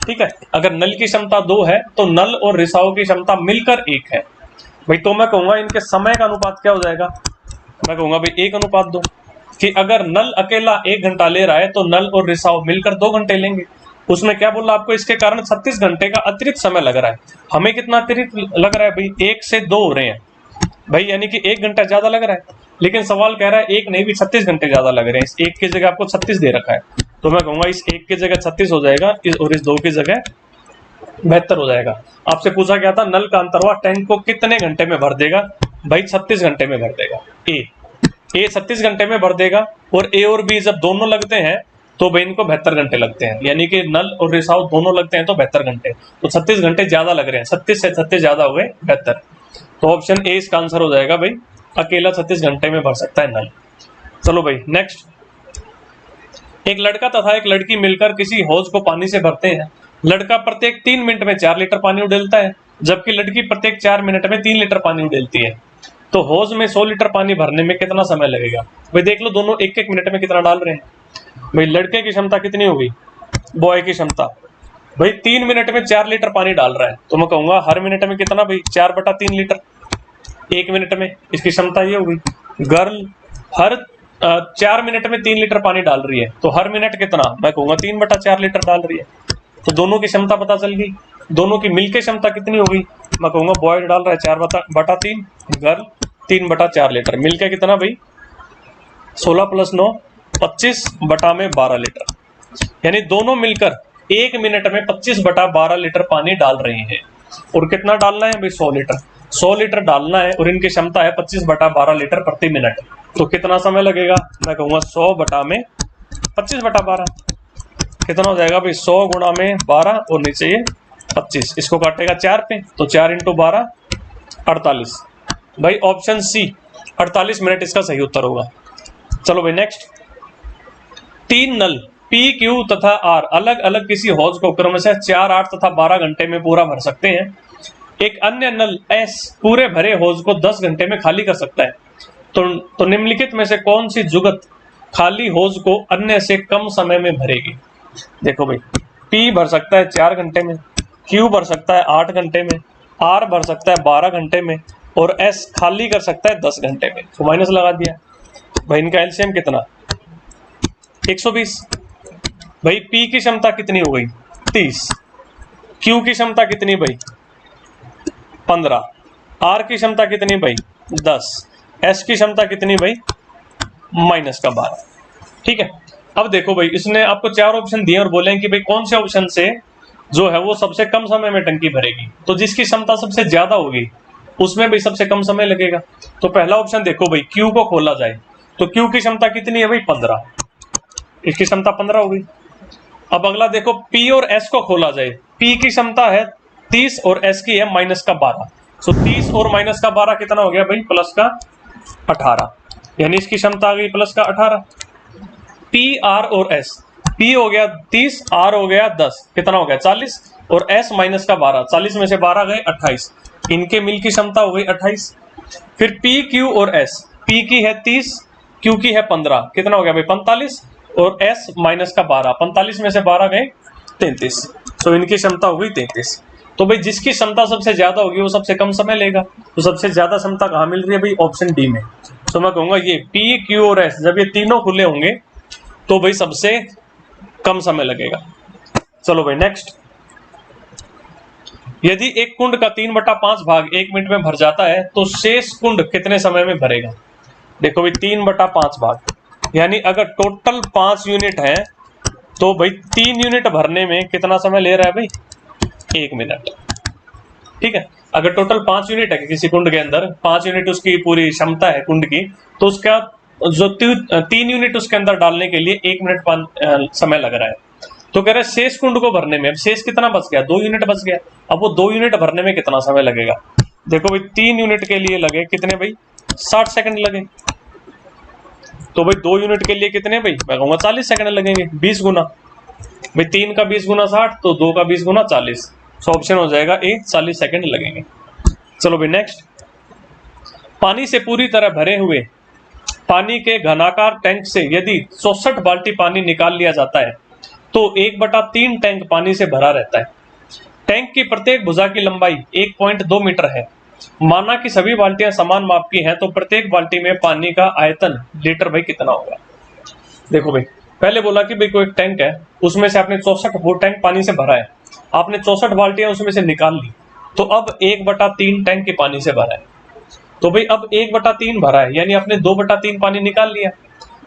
ठीक है, अगर नल की क्षमता 2 है तो नल और रिसाव की क्षमता मिलकर 1 है भाई, तो मैं कहूंगा इनके समय का अनुपात क्या हो जाएगा? मैं कहूंगा भाई 1:2, कि अगर नल अकेला 1 घंटा ले रहा है तो नल और रिसाव मिलकर 2 घंटे लेंगे। उसमें क्या बोला आपको? इसके कारण 36 घंटे का अतिरिक्त समय लग रहा है। हमें कितना अतिरिक्त लग रहा है भाई? 1 से 2 हो रहे हैं भाई, यानी कि 1 घंटा ज्यादा लग रहा है, लेकिन सवाल कह रहा है 1 नहीं भी 36 घंटे ज्यादा लग रहे हैं। इस 1 की जगह आपको 36 दे रखा है, तो मैं कहूंगा इस 1 की जगह 36 हो जाएगा और इस 2 की जगह 72 हो जाएगा। आपसे पूछा गया था नल का अंतर्वाह टैंक को कितने घंटे में भर देगा? भाई 36 घंटे में भर देगा। ए 36 घंटे में भर देगा, और ए और बी जब दोनों लगते हैं तो भाई इनको 72 घंटे लगते हैं, यानी कि नल और रिसाव दोनों लगते हैं तो 72 घंटे, तो 36 घंटे ज्यादा लग रहे हैं, 36 से 36 ज्यादा हो गए 72। तो ऑप्शन ए इसका आंसर हो जाएगा भाई, अकेला 36 घंटे में भर सकता है नल। चलो भाई नेक्स्ट। एक लड़का तथा एक लड़की मिलकर किसी हौज को पानी से भरते हैं। लड़का प्रत्येक 3 मिनट में 4 लीटर पानी उड़ेलता है, जबकि लड़की प्रत्येक 4 मिनट में 3 लीटर पानी उड़ेलती है। तो हौज में 100 लीटर पानी भरने में कितना समय लगेगा? भाई देख लो, दोनों 1-1 मिनट में कितना डाल रहे हैं। भाई लड़के की क्षमता कितनी होगी? बॉय की क्षमता भाई 3 मिनट में 4 लीटर पानी डाल रहा है, तो मैं कहूंगा हर मिनट में कितना भाई? 4/3 लीटर 1 मिनट में, इसकी क्षमता ये होगी। गर्ल हर 4 मिनट में 3 लीटर पानी डाल रही है, तो हर मिनट कितना? मैं कहूंगा 3/4 लीटर डाल रही है। तो दोनों की क्षमता पता चल गई। दोनों की मिलकर क्षमता कितनी होगी? मैं कहूंगा बॉय डाल रहा है 4/3, गर्ल 3/4 लीटर, मिलकर कितना भाई? 16 + 9 25/12 लीटर, यानी दोनों मिलकर 1 मिनट में 25/12 लीटर पानी डाल रहे हैं। और कितना डालना है भाई? 100 लीटर। 100 लीटर डालना है और इनकी क्षमता है 25/12 लीटर प्रति मिनट, तो कितना समय लगेगा? मैं कहूंगा 100/25/12 कितना हो जाएगा भाई? 100 × 12 और नीचे ये 25, इसको काटेगा 4 पे, तो 4 × 12 48। भाई ऑप्शन सी 48 मिनट इसका सही उत्तर होगा। चलो भाई नेक्स्ट। 3 नल P, Q तथा R अलग अलग किसी हौज को क्रमशः 4, 8 तथा 12 घंटे में पूरा भर सकते हैं। एक अन्य नल S पूरे भरे हौज को 10 घंटे में खाली कर सकता है। तो निम्नलिखित में से कौन सी जुगत खाली हौज को अन्य से कम समय में भरेगी? देखो भाई, P भर सकता है 4 घंटे में, Q भर सकता है 8 घंटे में, R भर सकता है 12 घंटे में, और S खाली कर सकता है 10 घंटे में। तो माइनस लगा दिया भाई। इनका एलसीएम कितना? 120। भाई P की क्षमता कितनी हो गई? 30। Q की क्षमता कितनी भाई? 15। R की क्षमता कितनी भाई? 10। S की क्षमता कितनी भाई? -12। ठीक है, अब देखो भाई, इसने आपको 4 ऑप्शन दिए और बोले कि भाई कौन से ऑप्शन से जो है वो सबसे कम समय में टंकी भरेगी। तो जिसकी क्षमता सबसे ज्यादा होगी उसमें भी सबसे कम समय लगेगा। तो पहला ऑप्शन देखो भाई, Q को खोला जाए तो क्यू की क्षमता कितनी है भाई 15, इसकी क्षमता 15 हो गई। अब अगला देखो पी और एस को खोला जाए, पी की क्षमता है 30 और एस की है माइनस का 12, सो 30 और माइनस का 12 कितना हो गया भाई प्लस का 18, यानी इसकी क्षमता आ गई प्लस का 18। पी आर और एस, पी हो गया 30, आर हो गया 10, कितना हो गया 40 और एस माइनस का 12, 40 में से 12 गए 28, इनके मिल की क्षमता हो गई 28। फिर पी क्यू और एस, पी की है 30, क्यू की है 15, कितना हो गया भाई 45 और एस माइनस का 12, 45 में से 12 गए 33, तो इनकी क्षमता हो गई 33। तो भाई जिसकी क्षमता सबसे ज्यादा होगी वो सबसे कम समय लेगा, तो सबसे ज्यादा क्षमता कहाँ मिल रही है भाई ऑप्शन डी में। तो मैं कहूंगा ये पी क्यू और एस जब ये तीनों खुले होंगे तो भाई सबसे कम समय लगेगा। चलो भाई नेक्स्ट, यदि एक कुंड का 3/5 भाग 1 मिनट में भर जाता है तो शेष कुंड कितने समय में भरेगा। देखो भाई 3/5 भाग, यानी अगर टोटल 5 यूनिट है तो भाई 3 यूनिट भरने में कितना समय ले रहा है भाई 1 मिनट। ठीक है, अगर टोटल 5 यूनिट है किसी कुंड के अंदर, 5 यूनिट उसकी पूरी क्षमता है कुंड की, तो उसका जो 3 यूनिट उसके अंदर डालने के लिए 1 मिनट समय लग रहा है। तो कह रहे हैं शेष कुंड को भरने में, अब शेष कितना बच गया 2 यूनिट बच गया, अब वो 2 यूनिट भरने में कितना समय लगेगा। देखो भाई 3 यूनिट के लिए लगे कितने भाई 60 सेकंड लगे, तो भाई 2 यूनिट के लिए कितने भाई मैं कहूंगा 40 सेकंड लगेंगे, 20 गुना भाई 3 का 20 गुना 60 तो 2 का 20 गुना 40, सो ऑप्शन हो जाएगा ए 40 सेकंड लगेंगे। चलो भाई नेक्स्ट, पानी से पूरी तरह भरे हुए पानी के घनाकार टैंक से यदि 64 बाल्टी पानी निकाल लिया जाता है तो 1/3 टैंक पानी से भरा रहता है। टैंक की प्रत्येक भुजा की लंबाई 1.2 मीटर है। माना कि सभी बाल्टियां समान माप की हैं तो प्रत्येक बाल्टी में पानी का आयतन लीटर भाई कितना होगा। देखो भाई पहले बोला कि भाई कोई एक टैंक है, उसमें से आपने 64 वो टैंक पानी से भरा है, आपने 64 बाल्टियां उसमें से निकाल ली, तो अब 1/3 टैंक के पानी से भरा है। तो भाई अब 1/3 भरा है, यानी आपने 2/3 पानी निकाल लिया,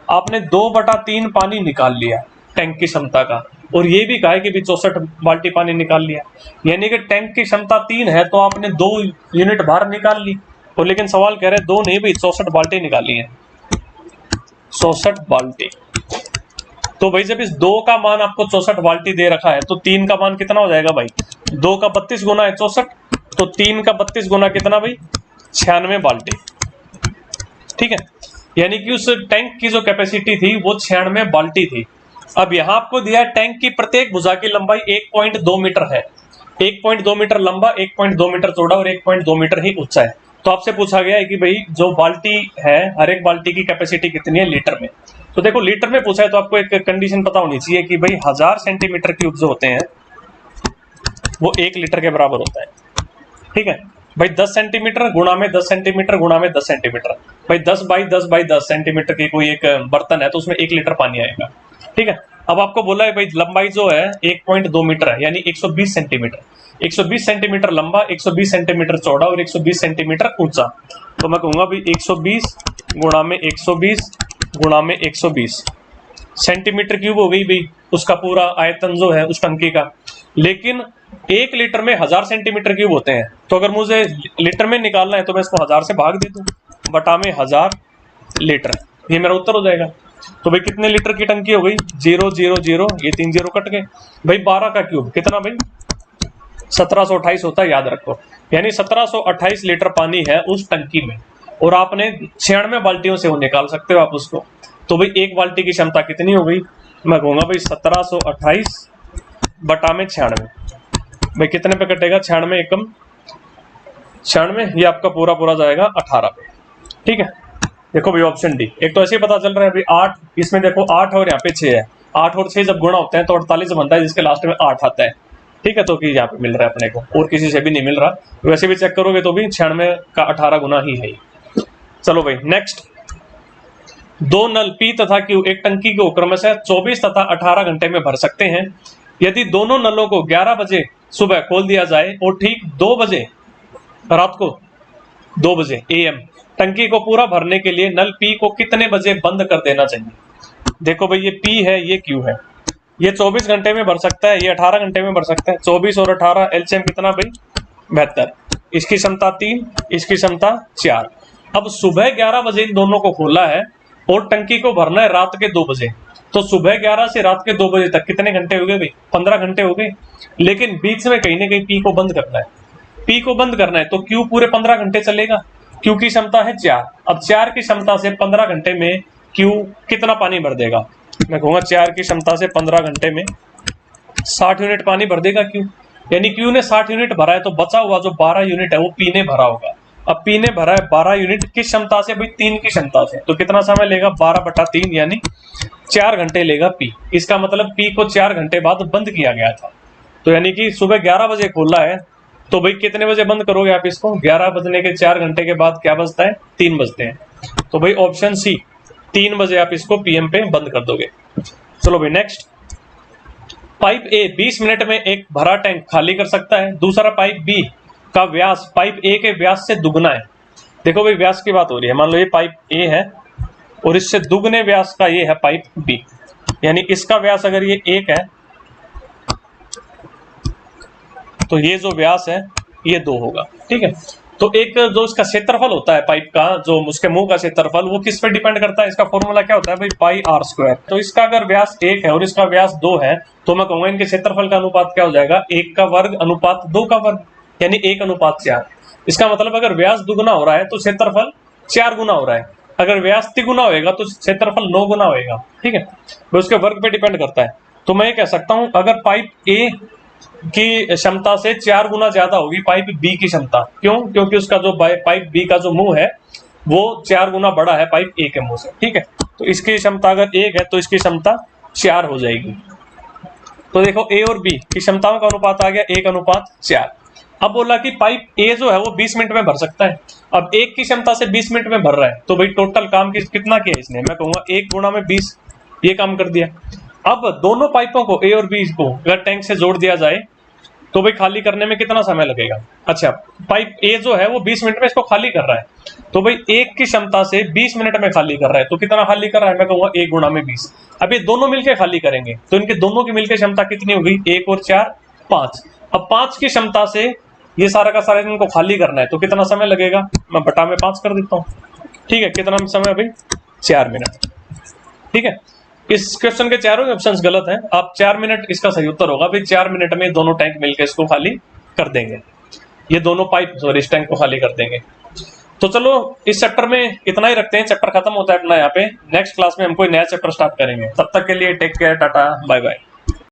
आपने 2/3 पानी निकाल लिया टैंक की क्षमता का, और ये भी कहा है कि भी 64 बाल्टी पानी निकाल लिया, यानी कि टैंक की क्षमता 3 है तो आपने 2 यूनिट बाहर निकाल ली। तो लेकिन सवाल कह रहे हैं 2 नहीं भाई 64 बाल्टी निकाली है, 64 बाल्टी। तो भाई जब इस 2 का मान आपको 64 बाल्टी दे रखा है तो 3 का मान कितना हो जाएगा भाई, 2 का 32 गुना है 64, तो 3 का 32 गुना कितना भाई 96 बाल्टी। ठीक है, यानी कि उस टैंक की जो कैपेसिटी थी वो 96 बाल्टी थी। अब यहां आपको दिया है टैंक की प्रत्येक भुजा की लंबाई 1.2 मीटर है, 1.2 मीटर लंबा, 1.2 मीटर चौड़ा और 1.2 मीटर ही ऊंचा है। तो आपसे पूछा गया है कि भाई जो बाल्टी है हर एक बाल्टी की कैपेसिटी कितनी है लीटर में। तो देखो लीटर में पूछा है तो आपको एक कंडीशन पता होनी चाहिए कि भाई 1000 सेंटीमीटर क्यूब जो होते हैं वो 1 लीटर के बराबर होता है। ठीक है भाई 10 सेंटीमीटर गुणा में 10 सेंटीमीटर गुणा में 10 सेंटीमीटर, भाई 10 बाई 10 बाई 10 सेंटीमीटर की कोई एक बर्तन है तो उसमें 1 लीटर पानी आएगा। ठीक है, अब आपको बोला है भाई लंबाई जो है 1.2 मीटर है, यानी 120 सेंटीमीटर, 120 सेंटीमीटर लंबा, 120 सेंटीमीटर चौड़ा और 120 सेंटीमीटर ऊंचा। तो मैं कहूंगा भाई 120 गुणा में 120 गुणा में 120 सेंटीमीटर क्यूब हो गई भाई उसका पूरा आयतन जो है उस टंकी का। लेकिन 1 लीटर में 1000 सेंटीमीटर क्यूब होते हैं, तो अगर मुझे लीटर में निकालना है तो मैं इसको 1000 से भाग दे दूं, बटा में 1000 लीटर, ये मेरा उत्तर हो जाएगा। तो भाई कितने लीटर की टंकी हो गई 0 0 0, ये 3 0 कट गए भाई, 12 का क्यूब कितना भाई 1728 होता है, याद रखो। यानी 1728 लीटर पानी है उस टंकी में, और आपने 96 बाल्टियों से वो निकाल सकते हो आप उसको। तो भाई एक बाल्टी की क्षमता कितनी हो गई, मैं कहूंगा भाई 1728 बटा में 96, भाई कितने पे कटेगा 96 एकम 96, ये आपका पूरा पूरा जाएगा 18 पे। ठीक है, देखो भाई ऑप्शन डी, एक तो ऐसे ही पता चल रहा है भाई 8, इसमें देखो 8 और यहाँ पे 6 है, 8 और 6 जब गुणा होते हैं तो 48 बनता है, जिसके लास्ट में 8 आता है। ठीक है, तो कि यहाँ पे मिल रहा है अपने को, और किसी से भी नहीं मिल रहा, वैसे भी चेक करोगे तो भी 96 का 18 गुना ही है। चलो भाई नेक्स्ट, 2 नल पी तथा क्यू एक टंकी को क्रमशः 24 तथा 18 घंटे में भर सकते हैं। यदि दोनों नलों को 11 बजे सुबह खोल दिया जाए और ठीक 2 बजे रात को 2 बजे AM टंकी को पूरा भरने के लिए नल पी को कितने बजे बंद कर देना चाहिए। देखो भाई ये पी है ये क्यू है, ये 24 घंटे में भर सकता है, ये 18 घंटे में भर सकता है, 24 और 18 एलसीएम कितना भाई 72, इसकी क्षमता 3, इसकी क्षमता 4। अब सुबह 11 बजे इन दोनों को खोला है और टंकी को भरना है रात के 2 बजे, तो सुबह 11 से रात के 2 बजे तक कितने घंटे हो गए भाई? 15 घंटे हो गए। लेकिन बीच में कहीं ना कहीं पी को बंद करना है, पी को बंद करना है, तो क्यू पूरे 15 घंटे चलेगा। क्यू की क्षमता है 4। अब 4 की क्षमता से 15 घंटे में क्यू कितना पानी भर देगा? मैं कहूंगा 4 की क्षमता से 15 घंटे में 60 यूनिट पानी भर देगा क्यू। यानी क्यू ने 60 यूनिट भरा है, तो बचा हुआ जो 12 यूनिट है वो पी ने भरा होगा। अब पी ने भरा है 12 यूनिट किस क्षमता से भाई? 3 की क्षमता से। तो कितना समय लेगा? 12/3 यानी 4 घंटे लेगा पी। इसका मतलब पी को 4 घंटे बाद बंद किया गया था। तो यानी कि सुबह 11 बजे खोला है, तो भाई कितने बजे बंद करोगे आप इसको? 11 बजने के 4 घंटे के बाद क्या बजता है? 3 बजते हैं। तो भाई ऑप्शन सी, 3 बजे आप इसको पीएम पे बंद कर दोगे। चलो भाई नेक्स्ट। पाइप ए 20 मिनट में एक भरा टैंक खाली कर सकता है। दूसरा पाइप बी का व्यास पाइप ए के व्यास से दुगना है। देखो भाई व्यास की बात हो रही है, मान लो ये पाइप ए है और इससे दुगने व्यास का ये है पाइप बी, यानी इसका व्यास अगर ये 1 है तो ये जो व्यास है ये 2 होगा, ठीक है। तो एक जो इसका क्षेत्रफल होता है पाइप का, जो उसके मुंह का क्षेत्रफल, वो किस पे डिपेंड करता है? इसका फॉर्मूला क्या होता है भाई? पाई आर स्क्वायर। तो इसका अगर व्यास 1 है और इसका व्यास 2 है, तो मैं कहूंगा इनके क्षेत्रफल का अनुपात क्या हो जाएगा? 1 का वर्ग अनुपात 2 का वर्ग, यानी 1:4। इसका मतलब अगर व्यास दुगुना हो रहा है तो क्षेत्रफल 4 गुना हो रहा है, अगर व्यास तिगुना होगा तो क्षेत्रफल 9 गुना होगा, ठीक है। वो उसके वर्ग पे डिपेंड करता है। तो मैं ये कह सकता हूं अगर पाइप ए की क्षमता से 4 गुना ज्यादा होगी पाइप बी की क्षमता। क्यों? क्योंकि उसका जो पाइप बी का जो मुंह है वो 4 गुना बड़ा है पाइप ए के मुंह से, ठीक है। तो इसकी क्षमता अगर 1 है तो इसकी क्षमता 4 हो जाएगी। तो देखो ए और बी की क्षमताओं का अनुपात आ गया 1:4। अब बोला कि पाइप ए जो है वो 20 मिनट में भर सकता है। अब 1 की क्षमता से 20 मिनट में भर रहा है, तो भाई टोटल काम कितना किया इसने? मैं कहूंगा 1 गुणा में 20, ये काम कर दिया। अब दोनों पाइपों को ए और बी को अगर टैंक से जोड़ दिया जाए तो भाई खाली करने में कितना समय लगेगा? अच्छा, पाइप ए जो है वो 20 मिनट में इसको खाली कर रहा है, तो भाई 1 की क्षमता से 20 मिनट में खाली कर रहा है, तो कितना खाली कर रहा है? मैं कहूंगा 1 गुणा में 20। अब ये दोनों मिलकर खाली करेंगे तो इनके दोनों की मिलकर क्षमता कितनी होगी? 1 और 4 5। अब 5 की क्षमता से ये सारा का सारा इनको खाली करना है, तो कितना समय लगेगा? मैं बटा में 5 कर देता हूँ, ठीक है। कितना समय भाई? 4 मिनट, ठीक है। इस क्वेश्चन के चारों ऑप्शंस गलत हैं। आप 4 मिनट इसका सही उत्तर होगा भाई। 4 मिनट में दोनों टैंक मिलकर इसको खाली कर देंगे, ये दोनों पाइप सॉरी इस टैंक को खाली कर देंगे। तो चलो इस चैप्टर में इतना ही रखते हैं, चैप्टर खत्म होता है अपना यहाँ पे। नेक्स्ट क्लास में हम कोई नया चैप्टर स्टार्ट करेंगे। तब तक के लिए take care, tata bye bye.